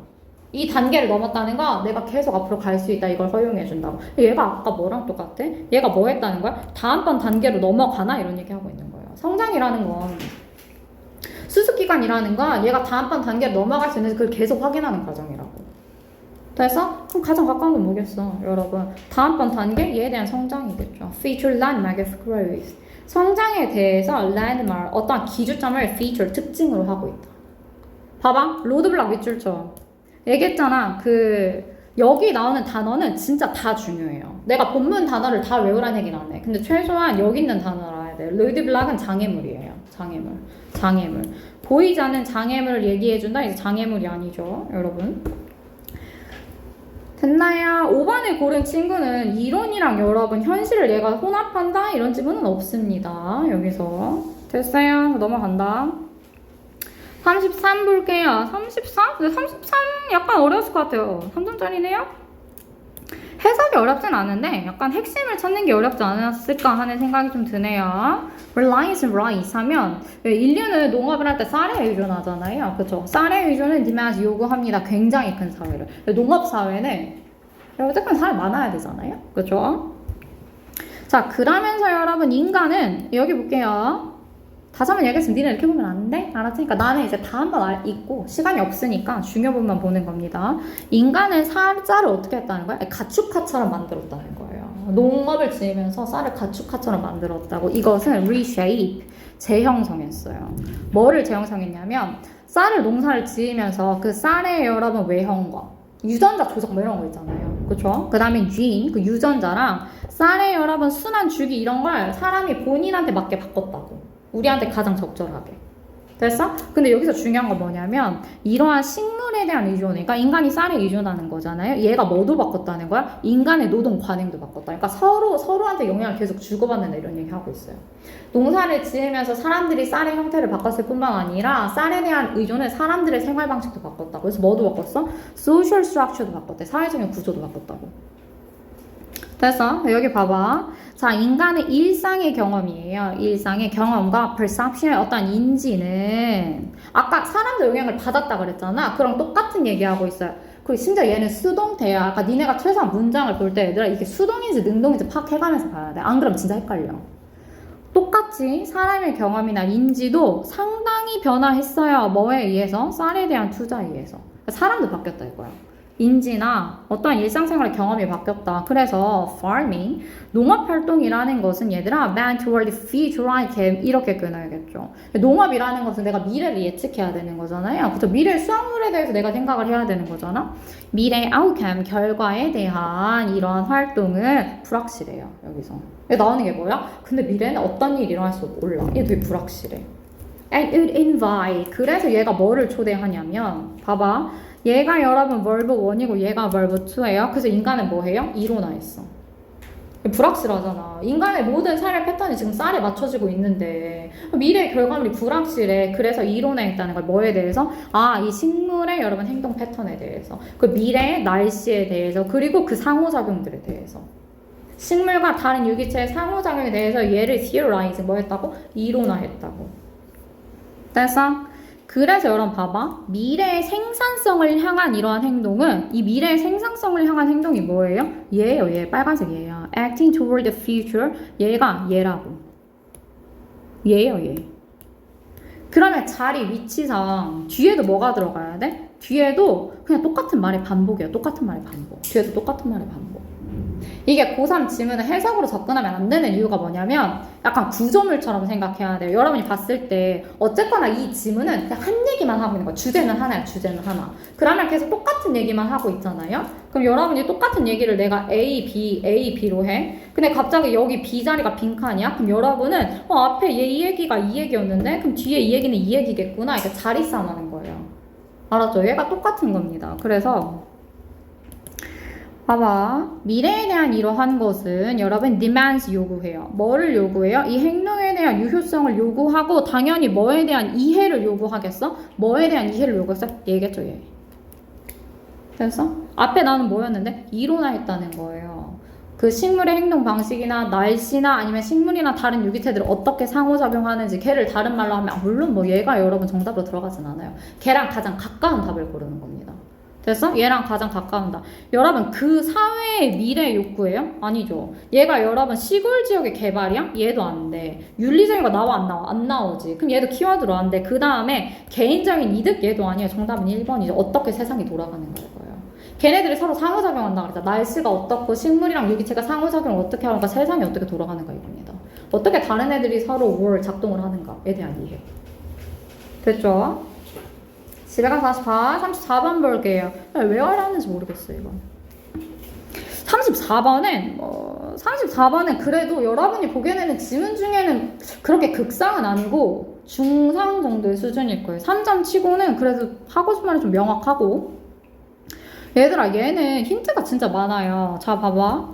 이 단계를 넘었다는 건 내가 계속 앞으로 갈 수 있다 이걸 허용해준다고. 얘가 아까 뭐랑 똑같아? 얘가 뭐 했다는 거야? 다음번 단계로 넘어가나? 이런 얘기하고 있는 거예요. 성장이라는 건 수습기간이라는 건 얘가 다음번 단계로 넘어갈 수 있는지 그걸 계속 확인하는 과정이라고. 그래서 그럼 가장 가까운 건 뭐겠어? 여러분 다음번 단계 얘에 대한 성장이겠죠. Feature landmark of growth 성장에 대해서 landmark 어떤 기준점을 feature 특징으로 하고 있다. 봐봐 로드블락 밑줄 쳐. 얘기했잖아. 여기 나오는 단어는 진짜 다 중요해요. 내가 본문 단어를 다 외우라는 얘기는 안 해. 근데 최소한 여기 있는 단어를 알아야 돼. 로드블락은 장애물이에요. 장애물. 보이지 않는 장애물을 얘기해준다? 이제 장애물이 아니죠, 여러분. 됐나? 됐나요? 5번을 고른 친구는 이론이랑 여러분 현실을 얘가 혼합한다 이런 지문은 없습니다. 여기서 됐어요. 넘어간다. 33 볼게요. 33? 근데 33 약간 어려웠을 것 같아요. 3점짜리네요? 해석이 어렵진 않은데 약간 핵심을 찾는 게 어렵지 않았을까 하는 생각이 좀 드네요. Reliance and rice 하면 인류는 농업을 할 때 쌀에 의존하잖아요. 그쵸? 쌀에 의존은 demand 요구합니다. 굉장히 큰 사회를. 농업 사회는 어쨌든 사람 많아야 되잖아요. 그쵸? 자, 그러면서 여러분 인간은 여기 볼게요. 다시 한번 얘기했으면 니네 이렇게 보면 안 돼? 알았으니까 나는 이제 다 한번 읽고 시간이 없으니까 중요 부분만 보는 겁니다. 인간은 쌀을 어떻게 했다는 거야? 가축화처럼 만들었다는 거예요. 농업을 지으면서 쌀을 가축화처럼 만들었다고. 이것은 reshape, 재형성했어요. 뭐를 재형성했냐면 쌀을 농사를 지으면서 그 쌀의 여러분 외형과 유전자 조작 뭐 이런 거 있잖아요. 그쵸? 그 다음에 gene, 그 유전자랑 쌀의 여러분 순환 주기 이런 걸 사람이 본인한테 맞게 바꿨다고. 우리한테 가장 적절하게. 됐어? 근데 여기서 중요한 건 뭐냐면 이러한 식물에 대한 의존, 그러니까 인간이 쌀에 의존하는 거잖아요. 얘가 뭐도 바꿨다는 거야? 인간의 노동 관행도 바꿨다. 그러니까 서로한테 영향을 계속 주고받는다 이런 얘기 하고 있어요. 농사를 지으면서 사람들이 쌀의 형태를 바꿨을 뿐만 아니라 쌀에 대한 의존은 사람들의 생활 방식도 바꿨다고. 그래서 뭐도 바꿨어? social structure도 바꿨대. 사회적인 구조도 바꿨다고. 됐어? 여기 봐봐. 자, 인간의 일상의 경험이에요. 일상의 경험과 perception의 어떤 인지는 아까 사람들 영향을 받았다 그랬잖아. 그럼 똑같은 얘기하고 있어요. 그리고 심지어 얘는 수동태야. 아까 니네가 최소한 문장을 볼 때 얘들아 이게 수동인지 능동인지 파악해가면서 봐야 돼. 안 그러면 진짜 헷갈려. 똑같이 사람의 경험이나 인지도 상당히 변화했어요. 뭐에 의해서? 쌀에 대한 투자에 의해서. 사람도 바뀌었다 이거야. 인지나 어떠한 일상생활의 경험이 바뀌었다. 그래서 farming, 농업활동이라는 것은 얘들아 man toward the future 이렇게 끊어야겠죠. 농업이라는 것은 내가 미래를 예측해야 되는 거잖아요. 그래서 미래 수확물에 대해서 내가 생각을 해야 되는 거잖아. 미래 outcome, 결과에 대한 이런 활동은 불확실해요. 여기서 나오는 게 뭐야? 근데 미래는 어떤 일이 일어날지 몰라. 이게 되게 불확실해. And it invite. 그래서 얘가 뭐를 초대하냐면 봐봐. 얘가 여러분 verb 1이고 얘가 verb 2예요. 그래서 인간은 뭐 해요? 이론화했어. 불확실하잖아. 인간의 모든 삶의 패턴이 지금 쌀에 맞춰지고 있는데 미래의 결과물이 불확실해. 그래서 이론화했다는 걸 뭐에 대해서? 아, 이 식물의 여러분 행동 패턴에 대해서, 그 미래의 날씨에 대해서, 그리고 그 상호작용들에 대해서, 식물과 다른 유기체의 상호작용에 대해서 얘를 theorize 뭐 했다고? 이론화했다고. 됐어? 그래서 여러분 봐봐. 미래의 생산성을 향한 이러한 행동은, 이 미래의 생산성을 향한 행동이 뭐예요? 얘예요. 얘 빨간색 얘야. Acting toward the future. 얘가 얘라고. 얘예요. 얘. 그러면 자리 위치상 뒤에도 뭐가 들어가야 돼? 뒤에도 그냥 똑같은 말의 반복이야. 똑같은 말의 반복. 뒤에도 똑같은 말의 반복. 이게 고3 지문을 해석으로 접근하면 안 되는 이유가 뭐냐면 약간 구조물처럼 생각해야 돼요. 여러분이 봤을 때 어쨌거나 이 지문은 그냥 한 얘기만 하고 있는 거야. 주제는 하나야. 주제는 하나. 그러면 계속 똑같은 얘기만 하고 있잖아요. 그럼 여러분이 똑같은 얘기를 내가 A, B로 해. 근데 갑자기 여기 B 자리가 빈칸이야. 그럼 여러분은 앞에 얘 이 얘기가 이 얘기였는데 그럼 뒤에 이 얘기는 이 얘기겠구나. 이렇게 자리 싸움하는 거예요. 알았죠? 얘가 똑같은 겁니다. 그래서 봐봐. 미래에 대한 이러한 것은 여러분 demands 요구해요. 뭐를 요구해요? 이 행동에 대한 유효성을 요구하고 당연히 뭐에 대한 이해를 요구하겠어? 뭐에 대한 이해를 요구했어? 얘겠죠, 얘. 됐어? 앞에 나는 뭐였는데? 이론화했다는 거예요. 그 식물의 행동 방식이나 날씨나 아니면 식물이나 다른 유기체들이 어떻게 상호작용하는지 걔를 다른 말로 하면 물론 뭐 얘가 여러분 정답으로 들어가진 않아요. 걔랑 가장 가까운 답을 고르는 겁니다. 됐어? 얘랑 가장 가까운다. 여러분 그 사회의 미래 욕구예요? 아니죠. 얘가 여러분 시골 지역의 개발이야? 얘도 안 돼. 윤리적인 거 나와 안 나와? 안 나오지. 그럼 얘도 키워드로 안 돼. 그 다음에 개인적인 이득? 얘도 아니에요. 정답은 1번이죠. 어떻게 세상이 돌아가는 거예요. 걔네들이 서로 상호작용한다 그랬다. 날씨가 어떻고 식물이랑 유기체가 상호작용을 어떻게 하는가, 세상이 어떻게 돌아가는가 이겁니다. 어떻게 다른 애들이 서로 작동을 하는가에 대한 이해. 됐죠? 집에 가서 다시 봐. 34번 볼게요. 왜 하라는지 모르겠어, 이건. 34번은 그래도 여러분이 보기에는 지문 중에는 그렇게 극상은 아니고 중상 정도의 수준일 거예요. 3점 치고는 그래도 하고 싶은 말이 좀 명확하고. 얘들아, 얘는 힌트가 진짜 많아요. 자, 봐봐.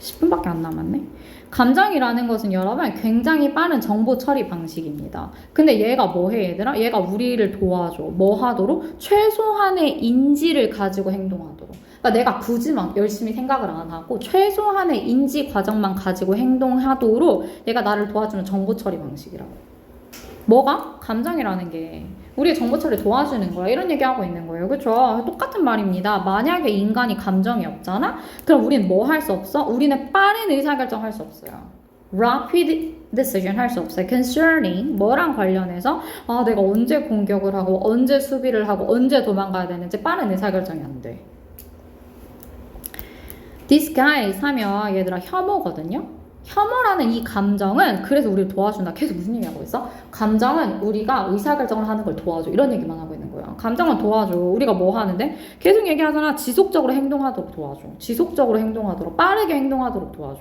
10분밖에 안 남았네. 감정이라는 것은 여러분 굉장히 빠른 정보 처리 방식입니다. 근데 얘가 뭐 해, 얘들아? 얘가 우리를 도와줘. 뭐 하도록? 최소한의 인지를 가지고 행동하도록. 그러니까 내가 굳이 막 열심히 생각을 안 하고 최소한의 인지 과정만 가지고 행동하도록 얘가 나를 도와주는 정보 처리 방식이라고. 뭐가? 감정이라는 게 우리의 정보 처리를 도와주는 거야. 이런 얘기하고 있는 거예요. 그쵸? 똑같은 말입니다. 만약에 인간이 감정이 없잖아? 그럼 우리는 뭐 할 수 없어? 우리는 빠른 의사결정 할 수 없어요. Rapid decision 할 수 없어요. Concerning 뭐랑 관련해서 아 내가 언제 공격을 하고 언제 수비를 하고 언제 도망가야 되는지 빠른 의사결정이 안 돼. Disguise 하면 얘들아 혐오거든요. 혐오라는 이 감정은 그래서 우리를 도와준다. 계속 무슨 얘기하고 있어? 감정은 우리가 의사결정을 하는 걸 도와줘. 이런 얘기만 하고 있는 거야. 감정은 도와줘. 우리가 뭐 하는데? 계속 얘기하잖아. 지속적으로 행동하도록 도와줘. 지속적으로 행동하도록, 빠르게 행동하도록 도와줘.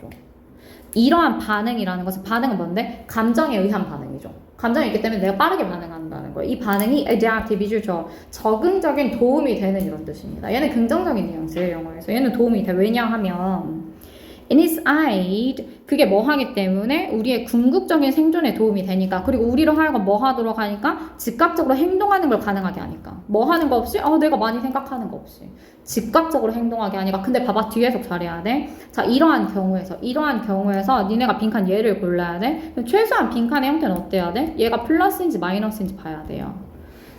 이러한 반응이라는 것은 반응은 뭔데? 감정에 의한 반응이죠. 감정이 있기 때문에 내가 빠르게 반응한다는 거예요. 이 반응이 adaptive이죠. 적응적인 도움이 되는 이런 뜻입니다. 얘는 긍정적인 뉘앙스예요, 영어에서. 얘는 도움이 돼. 왜냐하면 in its aid 그게 뭐 하기 때문에 우리의 궁극적인 생존에 도움이 되니까 그리고 우리로 하여금 뭐 하도록 하니까 즉각적으로 행동하는 걸 가능하게 하니까 뭐 하는 거 없이 내가 많이 생각하는 거 없이 즉각적으로 행동하게 하니까 근데 봐봐 뒤 해석 잘해야 돼. 자 이러한 경우에서 니네가 빈칸 얘를 골라야 돼. 최소한 빈칸의 형태는 어때야 돼? 얘가 플러스인지 마이너스인지 봐야 돼요.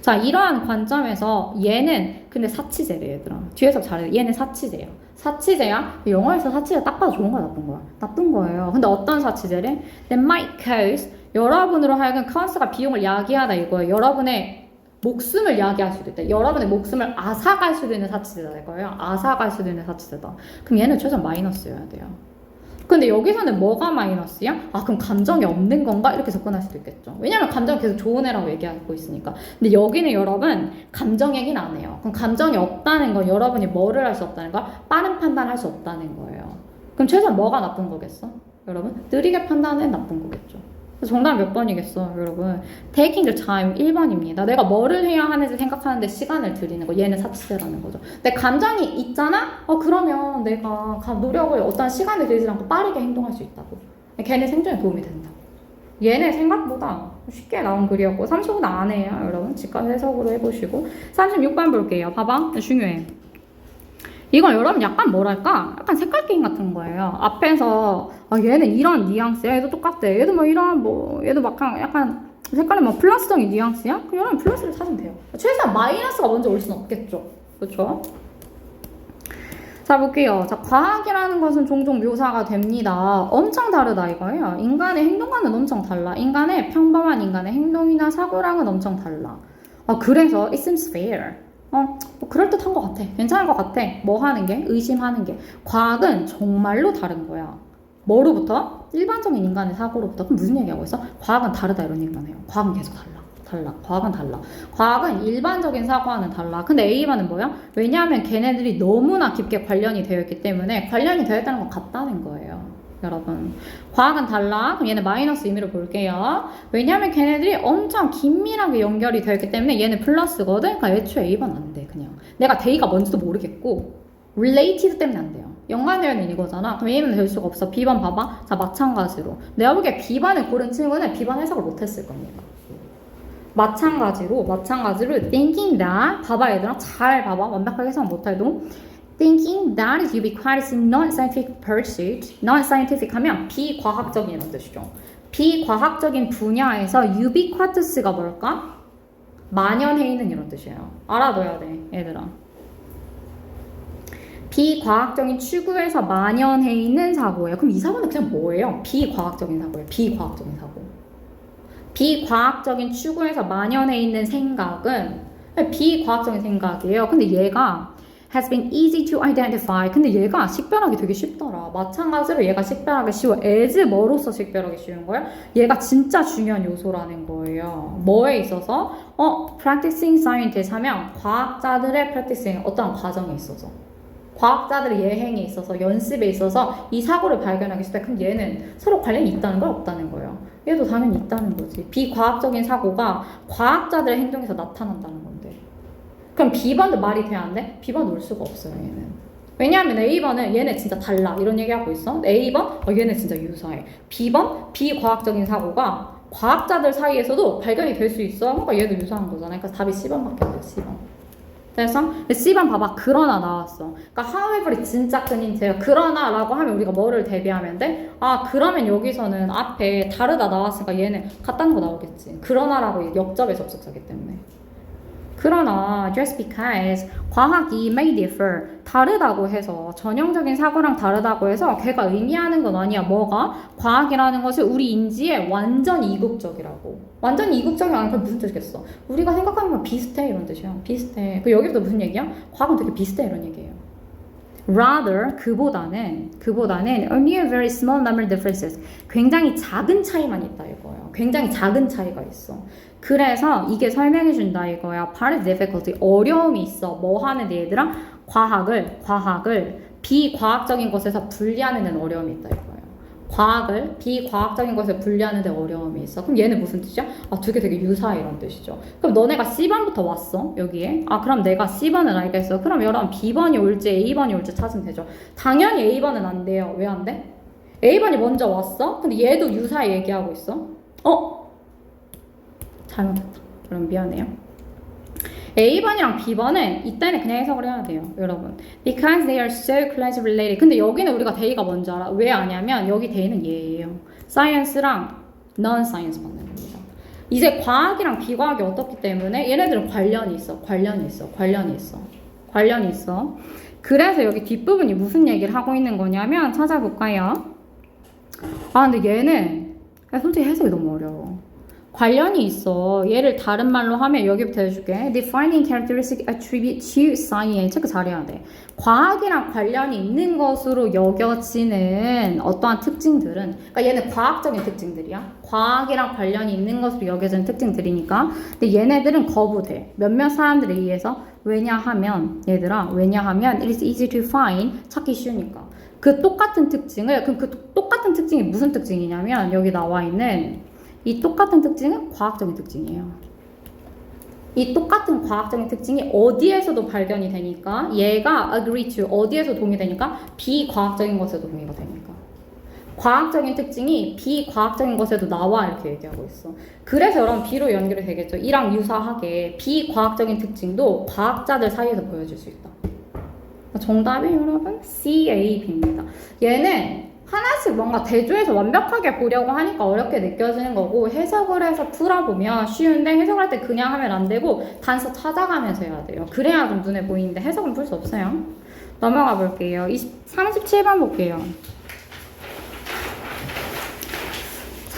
자 이러한 관점에서 얘는 근데 사치제래 얘들아. 뒤에서 잘해. 얘는 사치제야. 사치제야? 영어에서 사치제 딱 봐도 좋은 거야 나쁜 거야? 나쁜 거예요. 근데 어떤 사치제래? That might cause 여러분으로 하여금 cost가 비용을 야기하다 이거예요. 여러분의 목숨을 야기할 수도 있다. 여러분의 목숨을 앗아갈 수도 있는 사치제다 이거예요. 앗아갈 수도 있는 사치제다. 그럼 얘는 최소한 마이너스여야 돼요. 근데 여기서는 뭐가 마이너스야? 아 그럼 감정이 없는 건가? 이렇게 접근할 수도 있겠죠. 왜냐면 감정이 계속 좋은 애라고 얘기하고 있으니까. 근데 여기는 여러분 감정 얘기는 안 해요. 그럼 감정이 없다는 건 여러분이 뭐를 할 수 없다는 거? 빠른 판단할 수 없다는 거예요. 그럼 최소한 뭐가 나쁜 거겠어? 여러분? 느리게 판단은 나쁜 거겠죠. 정답 몇 번이겠어 여러분? Taking the time 1번입니다. 내가 뭐를 해야 하는지 생각하는데 시간을 들이는 거. 얘는 사치제라는 거죠. 내 감정이 있잖아? 그러면 내가 노력을 어떤 시간을 들이지 않고 빠르게 행동할 수 있다고. 걔네 생존에 도움이 된다고. 얘네 생각보다 쉽게 나온 글이었고 35도 안 해요 여러분. 직관 해석으로 해보시고 36번 볼게요. 봐봐 중요해. 이건 여러분 약간 뭐랄까? 약간 색깔 게임 같은 거예요. 앞에서 얘는 이런 뉘앙스야. 얘도 똑같대. 얘도 뭐 이런 얘도 막 약간 색깔이 뭐 플러스적인 뉘앙스야? 그럼 여러분 플러스를 찾으면 돼요. 최소한 마이너스가 먼저 올 수는 없겠죠. 그렇죠? 자 볼게요. 자 과학이라는 것은 종종 묘사가 됩니다. 엄청 다르다 이거예요. 인간의 행동과는 엄청 달라. 평범한 인간의 행동이나 사고랑은 엄청 달라. 그래서 it seems fair. 뭐 그럴듯한 것 같아. 괜찮은 것 같아. 뭐 하는 게? 의심하는 게. 과학은 정말로 다른 거야. 뭐로부터? 일반적인 인간의 사고로부터. 그럼 무슨 얘기하고 있어? 과학은 다르다 이런 얘기만 해요. 과학은 계속 달라. 과학은 달라. 과학은 일반적인 사고와는 달라. 근데 A반은 뭐야? 왜냐하면 걔네들이 너무나 깊게 관련이 되어 있기 때문에 관련이 되어 있다는 건 같다는 거예요. 여러분 과학은 달라. 그럼 얘는 마이너스 의미로 볼게요. 왜냐하면 걔네들이 엄청 긴밀하게 연결이 되어 있기 때문에 얘는 플러스거든. 그러니까 애초에 A반 안 돼. 그냥 내가 D가 뭔지도 모르겠고 related 때문에 안 돼요. 연관되어 있는 이거잖아. 그럼 A는 될 수가 없어. B반 봐봐. 자 마찬가지로 내가 보기에 B반을 고른 친구는 B반 해석을 못했을 겁니다. 마찬가지로 thinking that 봐봐 얘들아 잘 봐봐. 완벽하게 해석 못해도 Thinking that is ubiquitous in non-scientific pursuit. non-scientific 하면 비과학적인 이런 뜻이죠. 비과학적인 분야에서 ubiquitous가 뭘까? 만연해 있는 이런 뜻이에요. 알아둬야 돼, 얘들아. 비과학적인 추구에서 만연해 있는 사고예요. 그럼 이 사고는 그냥 뭐예요? 비과학적인 사고예요. 비과학적인 사고. 비과학적인 추구에서 만연해 있는 생각은 비과학적인 생각이에요. 근데 얘가 has been easy to identify. 근데 얘가 식별하기 되게 쉽더라. 마찬가지로 얘가 식별하기 쉬워. as 뭐로서 식별하기 쉬운 거야? 얘가 진짜 중요한 요소라는 거예요. 뭐에 있어서? practicing scientist 하면 과학자들의 practicing 어떤 과정에 있어서 과학자들의 예행에 있어서 연습에 있어서 이 사고를 발견하기 쉽다. 그럼 얘는 서로 관련이 있다는 걸 없다는 거예요. 얘도 당연히 있다는 거지. 비과학적인 사고가 과학자들의 행동에서 나타난다는 건데. 그럼 B번도 말이 돼야 안 돼? B번 올 수가 없어요, 얘는. 왜냐하면 A번은 얘네 진짜 달라 이런 얘기하고 있어. A번 얘네 진짜 유사해. B번 비과학적인 사고가 과학자들 사이에서도 발견이 될 수 있어. 그러니까 얘도 유사한 거잖아. 그러니까 답이 C번밖에 안 돼. C번. 그래서 C번 봐봐. 그러나 나왔어. 그러니까 however이 진짜 큰 힌트예요. 그러나 라고 하면 우리가 뭐를 대비하면 돼? 아 그러면 여기서는 앞에 다르다 나왔으니까 얘는 같다는 거 나오겠지. 그러나라고 역접에 접속사기 때문에. 그러나 just because 과학이 may differ 다르다고 해서 전형적인 사고랑 다르다고 해서 걔가 의미하는 건 아니야. 뭐가? 과학이라는 것이 우리 인지에 완전히 이국적이라고. 완전히 이국적이 아니면 무슨 뜻이겠어? 우리가 생각하는 건 비슷해 이런 뜻이야. 비슷해. 그 여기부터 무슨 얘기야? 과학은 되게 비슷해 이런 얘기예요. Rather 그보다는 only a very small number of differences 굉장히 작은 차이만 있다 이거예요. 굉장히 작은 차이가 있어. 그래서 이게 설명해 준다 이거야. Part of difficulty 어려움이 있어. 뭐 하는데 얘들아? 과학을 비과학적인 것에서 분리하는 데는 어려움이 있다 이거예요. 과학을 비과학적인 것에 분리하는 데 어려움이 있어. 그럼 얘는 무슨 뜻이야? 아, 두 개 되게 유사해 이런 뜻이죠. 그럼 너네가 C번부터 왔어 여기에. 아 그럼 내가 C번을 알겠어. 그럼 여러분 B번이 올지 A번이 올지 찾으면 되죠. 당연히 A번은 안 돼요. 왜 안 돼? A번이 먼저 왔어? 근데 얘도 유사히 얘기하고 있어. 잘못했다. 그럼 미안해요. A번이랑 B번은 이때는 그냥 해석을 해야 돼요, 여러분. Because they are so closely related. 근데 여기는 우리가 대의가 뭔지 알아? 왜 아냐면 여기 대의는 얘예요. Science랑 non-science 받는 겁니다. 이제 과학이랑 비과학이 어떻기 때문에 얘네들은 관련이 있어. 그래서 여기 뒷부분이 무슨 얘기를 하고 있는 거냐면 찾아볼까요? 아 근데 얘는 솔직히 해석이 너무 어려워. 관련이 있어. 얘를 다른 말로 하면 여기부터 해줄게. Defining characteristic attribute to science. 체크 잘해야 돼. 과학이랑 관련이 있는 것으로 여겨지는 어떠한 특징들은, 그러니까 얘는 과학적인 특징들이야. 과학이랑 관련이 있는 것으로 여겨지는 특징들이니까. 근데 얘네들은 거부돼. 몇몇 사람들에 의해서. 왜냐하면 it is easy to find. 찾기 쉬우니까. 그 똑같은 특징을, 그럼 그 똑같은 특징이 무슨 특징이냐면 여기 나와 있는 이 똑같은 특징은 과학적인 특징이에요. 이 똑같은 과학적인 특징이 어디에서도 발견이 되니까 얘가 agree to 어디에서 동의되니까 비과학적인 것에도 동의가 되니까 과학적인 특징이 비과학적인 것에도 나와 이렇게 얘기하고 있어. 그래서 여러분 B로 연결이 되겠죠. 이랑 유사하게 비과학적인 특징도 과학자들 사이에서 보여줄 수 있다. 정답이 여러분 C, A, B입니다. 얘는 하나씩 뭔가 대조해서 완벽하게 보려고 하니까 어렵게 느껴지는 거고 해석을 해서 풀어보면 쉬운데 해석할 때 그냥 하면 안 되고 단서 찾아가면서 해야 돼요. 그래야 좀 눈에 보이는데 해석은 풀 수 없어요. 넘어가 볼게요. 37번 볼게요.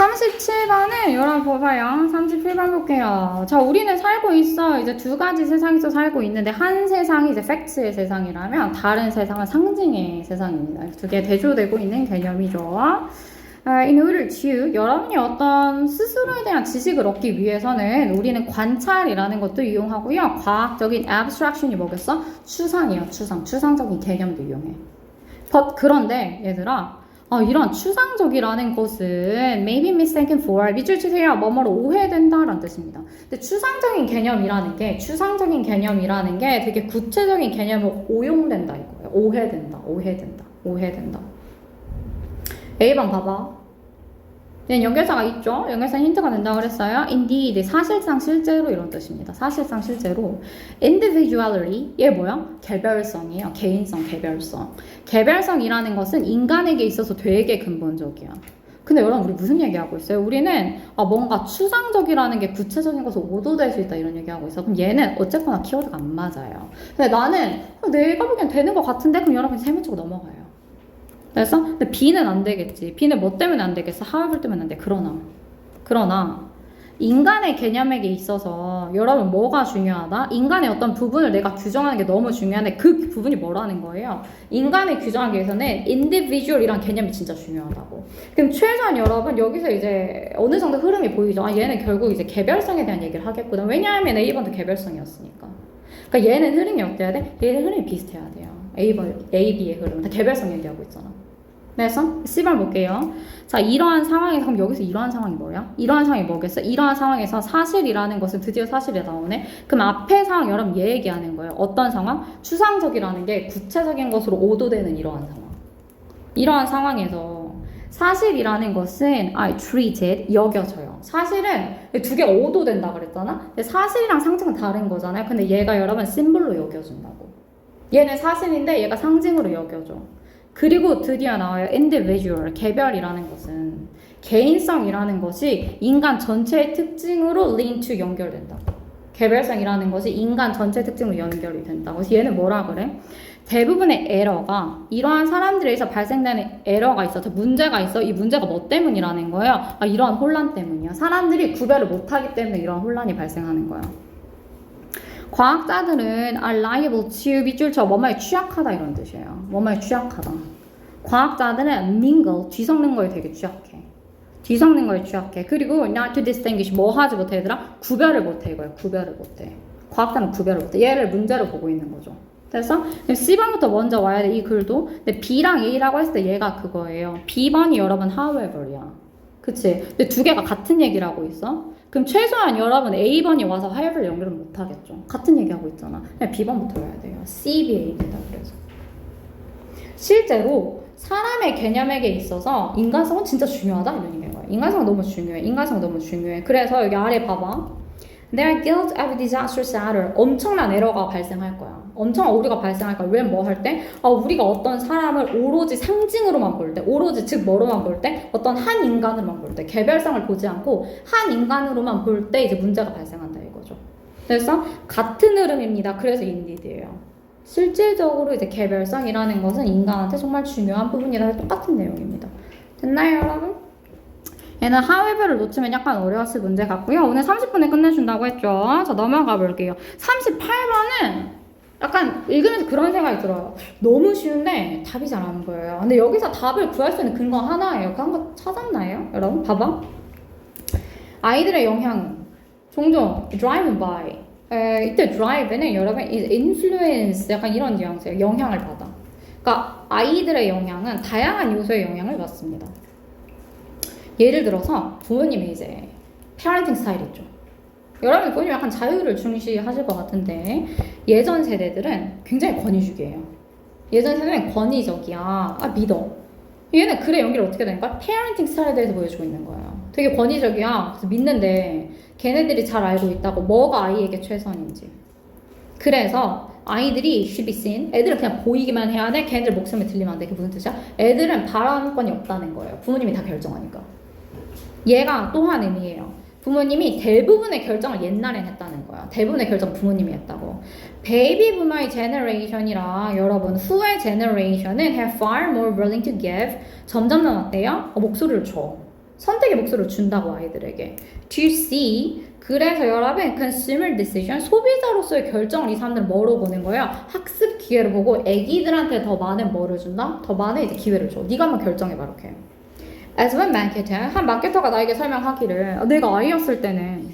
37번은 여러분 봐봐요. 37번 볼게요. 자, 우리는 살고 있어. 이제 두 가지 세상에서 살고 있는데 한 세상이 이제 팩트의 세상이라면 다른 세상은 상징의 세상입니다. 두 개 대조되고 있는 개념이죠. In order to 여러분이 어떤 스스로에 대한 지식을 얻기 위해서는 우리는 관찰이라는 것도 이용하고요. 과학적인 abstraction이 뭐겠어? 추상이에요. 추상적인 개념도 이용해. 그런데 얘들아 이런 추상적이라는 것은 may be mistaken for 미줄치세요 뭐뭐로 오해된다라는 뜻입니다. 근데 추상적인 개념이라는 게 되게 구체적인 개념으로 오용된다 이거예요. 오해된다. A번 봐봐. 연결사가 있죠? 연결사 힌트가 된다고 그랬어요. Indeed, 사실상 실제로 이런 뜻입니다. 사실상 실제로 individuality, 얘 뭐야? 개별성이에요. 개인성, 개별성. 개별성이라는 것은 인간에게 있어서 되게 근본적이야. 근데 여러분 우리 무슨 얘기하고 있어요? 우리는 뭔가 추상적이라는 게 구체적인 것으로 오도될 수 있다 이런 얘기하고 있어. 그럼 얘는 어쨌거나 키워드가 안 맞아요. 근데 나는 내가 보기엔 되는 것 같은데 그럼 여러분이 세면 치고 넘어가요. 그래서 근데 B는 안 되겠지. B는 뭐 때문에 안 되겠어? however 때문에 안 돼. 그러나 인간의 개념에게 있어서 여러분 뭐가 중요하다? 인간의 어떤 부분을 내가 규정하는 게 너무 중요한데 그 부분이 뭐라는 거예요? 인간을 규정하기 위해서는 individual이란 개념이 진짜 중요하다고. 그럼 최소한 여러분 여기서 이제 어느 정도 흐름이 보이죠? 얘는 결국 이제 개별성에 대한 얘기를 하겠구나. 왜냐하면 A번도 개별성이었으니까. 그러니까 얘는 흐름이 어때야 돼? 얘는 흐름이 비슷해야 돼요. A, B의 흐름은 다 개별성 얘기하고 있잖아. 그래서 C번 볼게요. 자, 이러한 상황에서, 그럼 여기서 이러한 상황이 뭐야? 이러한 상황이 뭐겠어? 이러한 상황에서 사실이라는 것은 드디어 사실이 나오네? 그럼 앞에 상황 여러분 얘기하는 거예요. 어떤 상황? 추상적이라는 게 구체적인 것으로 오도되는 이러한 상황. 이러한 상황에서 사실이라는 것은 I treated, 여겨져요. 사실은 두 개가 오도된다 그랬잖아? 근데 사실이랑 상징은 다른 거잖아요. 근데 얘가 여러분 심볼로 여겨준다고. 얘는 사실인데 얘가 상징으로 여겨져. 그리고 드디어 나와요. individual, 개별이라는 것은 개인성이라는 것이 인간 전체의 특징으로 link to 연결된다. 개별성이라는 것이 인간 전체 특징으로 연결이 된다고. 그래서 얘는 뭐라 그래? 대부분의 에러가 이러한 사람들에서 발생되는 에러가 있어서 문제가 있어. 이 문제가 뭐 때문이라는 거예요? 아, 이러한 혼란 때문이야. 사람들이 구별을 못하기 때문에 이러한 혼란이 발생하는 거야. 과학자들은 are liable to 밑줄쳐 뭐뭐에 취약하다 이런 뜻이에요. 뭐뭐에 취약하다. 과학자들은 mingle 뒤섞는 거에 되게 취약해. 뒤섞는 거에 취약해. 그리고 not to distinguish 뭐 하지 못해 얘들아? 구별을 못해 이거야. 구별을 못해. 과학자는 구별을 못해. 얘를 문제로 보고 있는 거죠. 됐어? C번부터 먼저 와야 돼 이 글도. 근데 B랑 A라고 했을 때 얘가 그거예요. B번이 여러분 however이야. 그치? 근데 두 개가 같은 얘기를 하고 있어. 그럼 최소한 여러분 A번이 와서 however 연결을 못 하겠죠. 같은 얘기하고 있잖아. 그냥 B번부터 와야 돼요. CBA입니다. 그래서 실제로 사람의 개념에게 있어서 인간성은 진짜 중요하다 이런 얘기인 거야. 인간성 너무 중요해. 인간성 너무 중요해. 그래서 여기 아래 봐봐. Their guilt of disastrous error. 엄청난 에러가 발생할 거야. 엄청난 오류가 발생할 거야. 왜 뭐 할 때? 아, 우리가 어떤 사람을 오로지 상징으로만 볼 때, 오로지 즉 뭐로만 볼 때, 어떤 한 인간으로만 볼 때, 개별성을 보지 않고 한 인간으로만 볼 때 이제 문제가 발생한다 이거죠. 그래서 같은 흐름입니다. 그래서 인디드예요. 실질적으로 이제 개별성이라는 것은 인간한테 정말 중요한 부분이라 똑같은 내용입니다. 됐나요, 여러분? 얘는 however를 놓치면 약간 어려웠을 문제 같고요. 오늘 30분에 끝내준다고 했죠. 자, 넘어가 볼게요. 38번은 약간 읽으면서 그런 생각이 들어요. 너무 쉬운데 답이 잘 안 보여요. 근데 여기서 답을 구할 수 있는 근거 하나예요. 그런 거 찾았나요? 여러분 봐봐. 아이들의 영향은 종종 driven by 이때 drive는 여러분 influence 약간 이런 뉘앙스예요. 영향을 받아. 그러니까 아이들의 영향은 다양한 요소의 영향을 받습니다. 예를 들어서 부모님의 이제 페어런팅 스타일 있죠. 여러분 부모님 약간 자유를 중시하실 것 같은데 예전 세대들은 굉장히 권위주기예요. 예전 세대는 권위적이야. 아 믿어. 얘는 글의 연결이 어떻게 되는가? 페어런팅 스타일에 대해서 보여주고 있는 거예요. 되게 권위적이야. 그래서 믿는데 걔네들이 잘 알고 있다고 뭐가 아이에게 최선인지. 그래서 아이들이 should be seen. 애들은 그냥 보이기만 해야 돼. 걔네들 목소리 들리면 안 돼. 그게 무슨 뜻이야? 애들은 발언권이 없다는 거예요. 부모님이 다 결정하니까. 얘가 또한 의미예요. 부모님이 대부분의 결정을 옛날엔 했다는 거야. 대부분의 결정 부모님이 했다고. 베이비 부머의 제너레이션이랑 여러분 후의 제너레이션은 have far more willing to give. 점점 더 어때요? 목소리를 줘. 선택의 목소리를 준다고 아이들에게. To see. 그래서 여러분 consumer decision 소비자로서의 결정을 이 사람들은 뭐로 보는 거예요? 학습 기회를 보고 애기들한테 더 많은 뭐를 준다? 더 많은 이제 기회를 줘. 네가 한번 결정해봐 이렇게. As one marketer, 한 마케터가 나에게 설명하기를 내가 아이였을 때는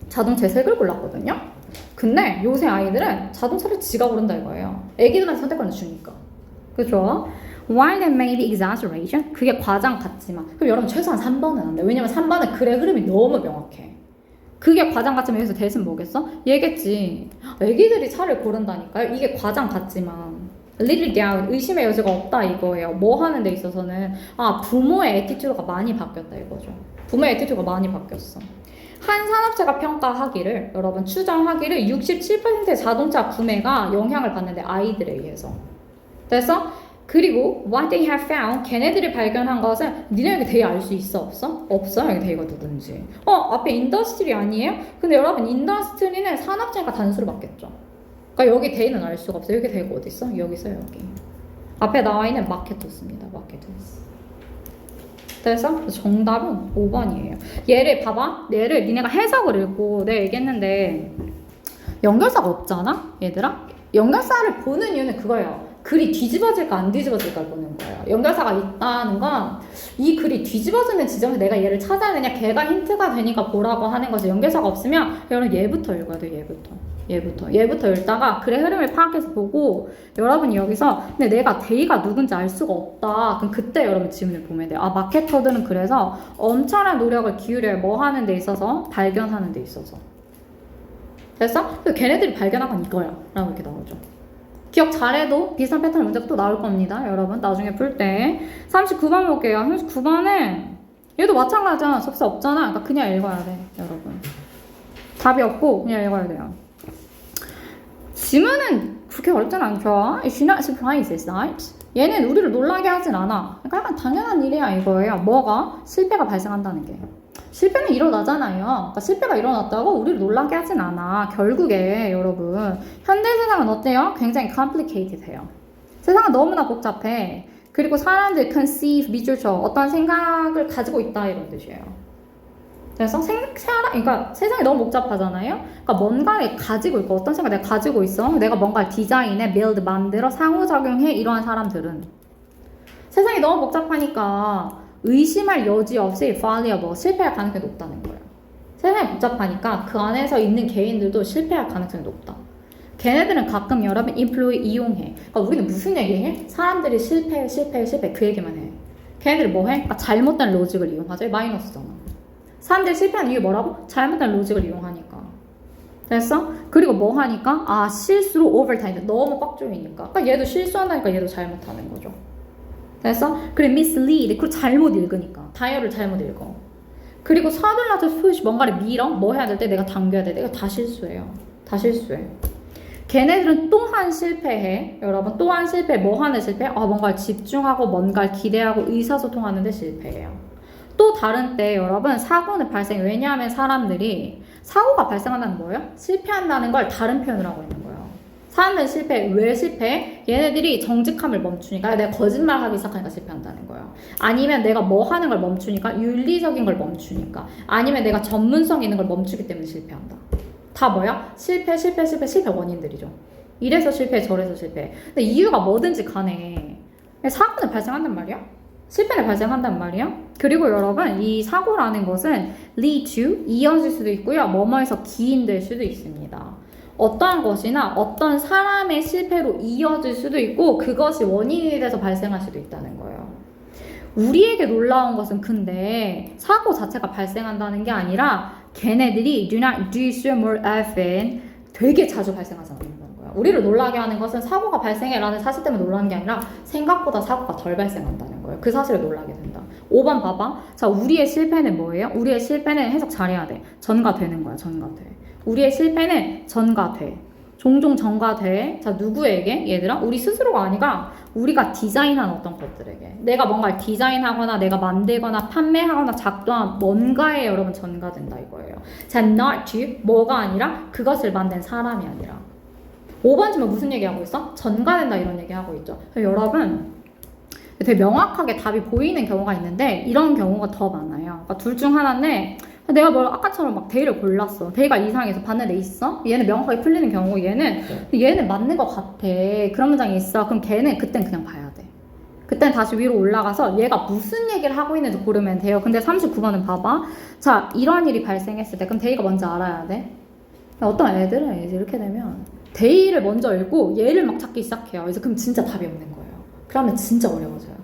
자동차 색을 골랐거든요. 근데 요새 아이들은 자동차를 지가 고른다 이거예요. 애기들한테 선택권을 주니까. 그죠? While there may be exaggeration, 그게 과장 같지만 그럼 여러분 최소한 3번은 안 돼. 왜냐면 3번은 글의 흐름이 너무 명확해. 그게 과장 같지만 여기서 대신 뭐겠어? 얘겠지. 애기들이 차를 고른다니까요. 이게 과장 같지만 little doubt, 의심의 여지가 없다 이거예요. 뭐 하는 데 있어서는 부모의 애티튜드가 많이 바뀌었다 이거죠. 부모의 애티튜드가 많이 바뀌었어. 한 산업체가 평가하기를 여러분 추정하기를 67%의 자동차 구매가 영향을 받는데 아이들에 의해서. 그래서 그리고 what they have found, 걔네들이 발견한 것은 니네 여기 대의 알 수 있어 없어? 없어 여기 대의가 누군지. 앞에 인더스트리 아니에요? 근데 여러분 인더스트리는 산업체가 단수로 바뀌었죠. 그러니까 여기 대의는 알 수가 없어요. 여기 대의가 어디 있어? 여기 있어요 여기. 앞에 나와 있는 마케터스입니다. 마케터스. 그래서 정답은 5번이에요. 얘를 봐봐. 얘를 니네가 해석을 읽고 내가 얘기했는데 연결사가 없잖아? 얘들아? 연결사를 보는 이유는 그거예요. 글이 뒤집어질까 안 뒤집어질까를 보는 거예요. 연결사가 있다는 건 이 글이 뒤집어지는 지점에서 내가 얘를 찾아야 되냐, 걔가 힌트가 되니까 보라고 하는 거지. 연결사가 없으면 여러분 얘부터 읽어야 돼요. 얘부터 읽다가 글의 흐름을 파악해서 보고 여러분이 여기서 근데 내가 데이가 누군지 알 수가 없다. 그럼 그때 여러분 지문을 보면 돼요. 아, 마케터들은 그래서 엄청난 노력을 기울여요. 뭐 하는 데 있어서? 발견하는 데 있어서. 됐어? 그래서 걔네들이 발견한 건 이거야 라고 이렇게 나오죠. 기억 잘해도 비슷한 패턴 문제가 또 나올 겁니다. 여러분 나중에 풀 때 39번 볼게요. 39번은 얘도 마찬가지야. 접수 없잖아. 그러니까 그냥 읽어야 돼. 여러분 답이 없고 그냥 읽어야 돼요. 지문은 그렇게 어렵진 않죠. She's not surprised, is that? 얘는 우리를 놀라게 하진 않아. 그러니까 약간 당연한 일이야 이거예요. 뭐가? 실패가 발생한다는 게. 실패는 일어나잖아요. 그러니까 실패가 일어났다고 우리를 놀라게 하진 않아. 결국에 여러분 현대 세상은 어때요? 굉장히 complicated 해요. 세상은 너무나 복잡해. 그리고 사람들 conceive, 미줄쳐 어떤 생각을 가지고 있다 이런 뜻이에요. 그래서 그러니까 세상이 너무 복잡하잖아요. 그러니까 뭔가를 가지고 있고 어떤 생각을 내가 가지고 있어. 내가 뭔가를 디자인해, build, 만들어, 상호작용해 이러한 사람들은 세상이 너무 복잡하니까 의심할 여지 없이 fallible, 실패할 가능성이 높다는 거예요. 세상이 복잡하니까 그 안에서 있는 개인들도 실패할 가능성이 높다. 걔네들은 가끔 여러분 employee 이용해. 그러니까 우리는 무슨 얘기해? 사람들이 실패 그 얘기만 해. 걔네들이 뭐 해? 그러니까 잘못된 로직을 이용하죠. 마이너스잖아. 사람들이 실패한 이유 뭐라고? 잘못된 로직을 이용하니까. 됐어? 그리고 뭐 하니까? 아, 실수로 오버타임. 너무 꽉 조이니까. 그러니까 얘도 실수한다니까 얘도 잘못하는 거죠. 됐어? 그리고 mislead. 그리고 잘못 읽으니까. 다이어를 잘못 읽어. 그리고 서둘러서 push. 뭔가를 밀어. 뭐 해야 될 때 내가 당겨야 돼. 내가 다 실수해요. 다 실수해. 걔네들은 또한 실패해. 여러분 또한 실패. 뭐 하는 실패? 아, 뭔가를 집중하고 뭔가를 기대하고 의사소통하는데 실패해요. 또 다른 때 여러분 사고는 발생. 왜냐하면 사람들이 사고가 발생한다는 거예요. 실패한다는 걸 다른 표현을 하고 있는 거예요. 사람들은 실패. 왜 실패? 얘네들이 정직함을 멈추니까. 내가 거짓말하기 시작하니까 실패한다는 거예요. 아니면 내가 뭐 하는 걸 멈추니까. 윤리적인 걸 멈추니까. 아니면 내가 전문성 있는 걸 멈추기 때문에 실패한다. 다 뭐야? 실패 원인들이죠. 이래서 실패, 저래서 실패. 근데 이유가 뭐든지 간에 사고는 발생한단 말이야. 실패는 발생한단 말이야. 그리고 여러분 이 사고라는 것은 lead to, 이어질 수도 있고요. 뭐뭐에서 기인될 수도 있습니다. 어떠한 것이나 어떤 사람의 실패로 이어질 수도 있고 그것이 원인이 돼서 발생할 수도 있다는 거예요. 우리에게 놀라운 것은 근데 사고 자체가 발생한다는 게 아니라 걔네들이 do not do so more often 되게 자주 발생하잖아요. 우리를 놀라게 하는 것은 사고가 발생해라는 사실 때문에 놀라는 게 아니라 생각보다 사고가 덜 발생한다는 거예요. 그 사실을 놀라게 된다. 5번 봐봐. 자, 우리의 실패는 뭐예요? 우리의 실패는 해석 잘해야 돼. 전가되는 거야. 전가돼. 우리의 실패는 전가돼. 종종 전가돼. 자, 누구에게? 얘들아? 우리 스스로가 아니라 우리가 디자인한 어떤 것들에게. 내가 뭔가를 디자인하거나 내가 만들거나 판매하거나 작동한 뭔가에 여러분 전가된다 이거예요. 자, not to, 뭐가 아니라 그것을 만든 사람이 아니라. 5번 지금 무슨 얘기하고 있어? 전가된다 이런 얘기하고 있죠. 여러분 되게 명확하게 답이 보이는 경우가 있는데 이런 경우가 더 많아요. 그러니까 둘 중 하나인데 내가 뭘 아까처럼 막 데이를 골랐어. 데이가 이상해서 봤는데 있어? 얘는 명확하게 풀리는 경우고 얘는 맞는 것 같아. 그런 문장이 있어. 그럼 걔는 그땐 그냥 봐야 돼. 그땐 다시 위로 올라가서 얘가 무슨 얘기를 하고 있는지 고르면 돼요. 근데 39번은 봐봐. 자, 이런 일이 발생했을 때 그럼 데이가 뭔지 알아야 돼. 어떤 애들은 이제 이렇게 되면 데이를 먼저 읽고 얘를 막 찾기 시작해요. 이제 그럼 진짜 답이 없는 거예요. 그러면 진짜 어려워져요.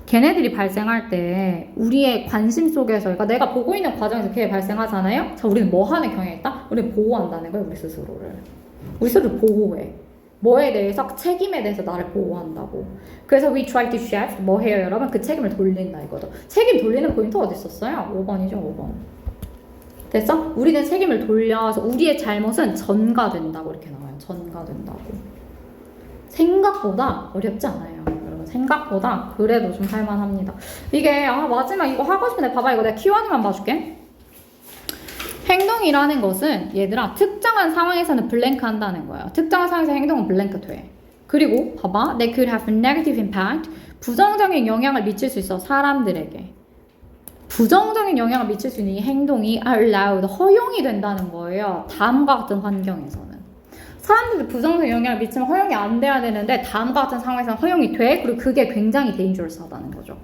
걔네들이 발생할 때 우리의 관심 속에서 그러니까 내가 보고 있는 과정에서 걔 발생하잖아요. 자, 우리는 뭐 하는 경향이 있다? 우리는 보호한다는 거예요. 우리 스스로를. 우리 스스로를 보호해. 뭐에 대해서? 책임에 대해서 나를 보호한다고. 그래서 we try to shift. 뭐 해요 여러분? 그 책임을 돌린다 이거죠. 책임 돌리는 포인트 어디 있었어요? 5번이죠 5번. 됐어? 우리는 책임을 돌려서 우리의 잘못은 전가된다고 이렇게 나와요. 전가된다고. 생각보다 어렵지 않아요. 여러분 생각보다 그래도 좀 할만합니다. 이게 마지막 이거 하고 싶은데 봐봐 이거 내가 키워드만 봐줄게. 행동이라는 것은 얘들아 특정한 상황에서는 블랭크 한다는 거예요. 특정한 상황에서 행동은 블랭크 돼. 그리고 봐봐 they could have a negative impact. 부정적인 영향을 미칠 수 있어 사람들에게. 부정적인 영향을 미칠 수 있는 이 행동이 allowed, 허용이 된다는 거예요. 다음과 같은 환경에서는. 사람들이 부정적 영향을 미치면 허용이 안 돼야 되는데 다음과 같은 상황에서는 허용이 돼. 그리고 그게 굉장히 데인저러스하다는 거죠.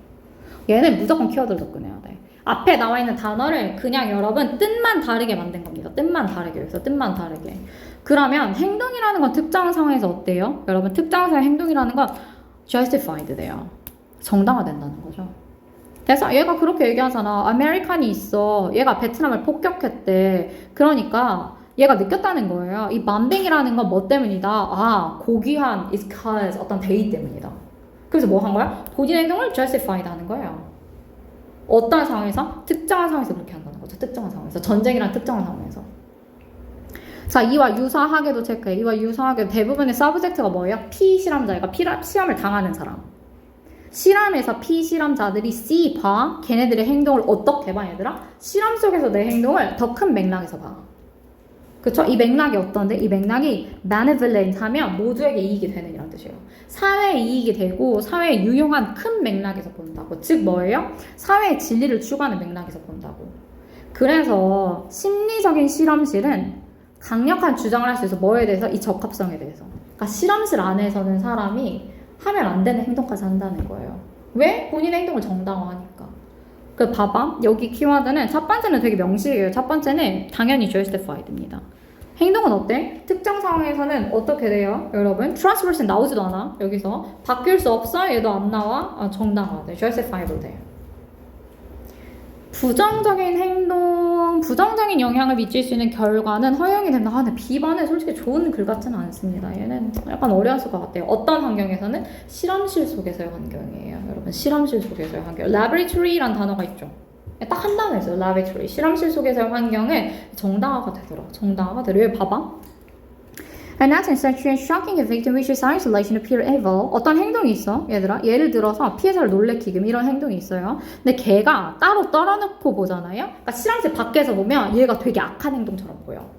얘는 무조건 키워드를 접근해야 돼. 앞에 나와 있는 단어를 그냥 여러분 뜻만 다르게 만든 겁니다. 뜻만 다르게. 여기서 뜻만 다르게. 그러면 행동이라는 건 특정 상황에서 어때요? 여러분 특정 상황의 행동이라는 건 justified 돼요. 정당화된다는 거죠. 그래서 얘가 그렇게 얘기하잖아. 아메리칸이 있어. 얘가 베트남을 폭격했대. 그러니까 얘가 느꼈다는 거예요. 이 만병이라는 건 뭐 때문이다? 아, 고귀한 is cause 어떤 대의 때문이다. 그래서 뭐 한 거야? 본인의 행동을 justified 하는 거예요. 어떤 상황에서? 특정한 상황에서 그렇게 한다는 거죠. 특정한 상황에서. 전쟁이란 특정한 상황에서. 자, 이와 유사하게도 체크해. 이와 유사하게도 대부분의 서브젝트가 뭐예요? 피실험자가 시험을 당하는 사람. 실험에서 피실험자들이 C 봐. 걔네들의 행동을 어떻게 봐, 얘들아? 실험 속에서 내 행동을 더 큰 맥락에서 봐. 그쵸? 이 맥락이 어떤데? 이 맥락이 benevolent 하면 모두에게 이익이 되는 이란 뜻이에요. 사회에 이익이 되고 사회에 유용한 큰 맥락에서 본다고. 즉 뭐예요? 사회의 진리를 추구하는 맥락에서 본다고. 그래서 심리적인 실험실은 강력한 주장을 할 수 있어. 뭐에 대해서? 이 적합성에 대해서. 그러니까 실험실 안에서는 사람이 하면 안 되는 행동까지 한다는 거예요. 왜? 본인의 행동을 정당화하니까. 그 봐봐. 여기 키워드는 첫 번째는 되게 명시해요. 첫 번째는 당연히 justified입니다. 행동은 어때? 특정 상황에서는 어떻게 돼요? 여러분 trustworthy 나오지도 않아. 여기서 바뀔 수 없어. 얘도 안 나와. 아, 정당화돼. justifiable 돼요. 부정적인 행동, 부정적인 영향을 미칠 수 있는 결과는 허용이 된다. 근데 B번은 솔직히 좋은 글 같지는 않습니다. 얘는 약간 어려웠을 것 같아요. 어떤 환경에서는? 실험실 속에서의 환경이에요. 여러분 실험실 속에서의 환경. laboratory란 단어가 있죠. 딱 한 단어 있어요. laboratory. 실험실 속에서의 환경은 정당화가 되더라고. 정당화가 되더라고. 여기 봐봐. And as in such a shocking victim which is isolation appear evil. 어떤 행동이 있어, 얘들아. 예를 들어서 피해자를 놀래키금 이런 행동이 있어요. 근데 걔가 따로 떨어놓고 보잖아요. 그러니까 실험실 밖에서 보면 얘가 되게 악한 행동처럼 보여.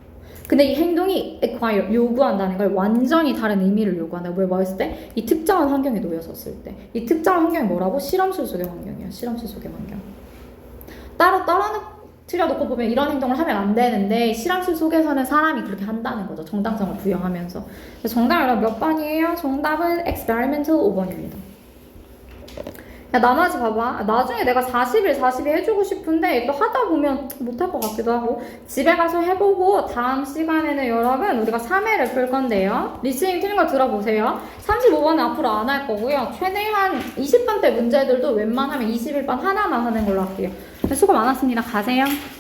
근데 이 행동이 acquire, 요구한다는 걸 완전히 다른 의미를 요구한다. 왜 뭐였을 때? 이 특정한 환경에 놓여졌을 때. 이 특정한 환경이 뭐라고? 실험실 속의 환경이야. 실험실 속의 환경. 따로 틀어놓고 보면 이런 행동을 하면 안 되는데 실험실 속에서는 사람이 그렇게 한다는 거죠. 정당성을 부여하면서. 정답 여러분 몇 번이에요? 정답은 experimental 5번입니다. 야, 나머지 봐봐. 나중에 내가 40일 해주고 싶은데 또 하다 보면 못할 것 같기도 하고 집에 가서 해보고 다음 시간에는 여러분 우리가 3회를 풀 건데요. 리스닝 틀린 거 들어보세요. 35번은 앞으로 안 할 거고요. 최대한 20번 때 문제들도 웬만하면 21번 하나만 하는 걸로 할게요. 수고 많았습니다. 가세요.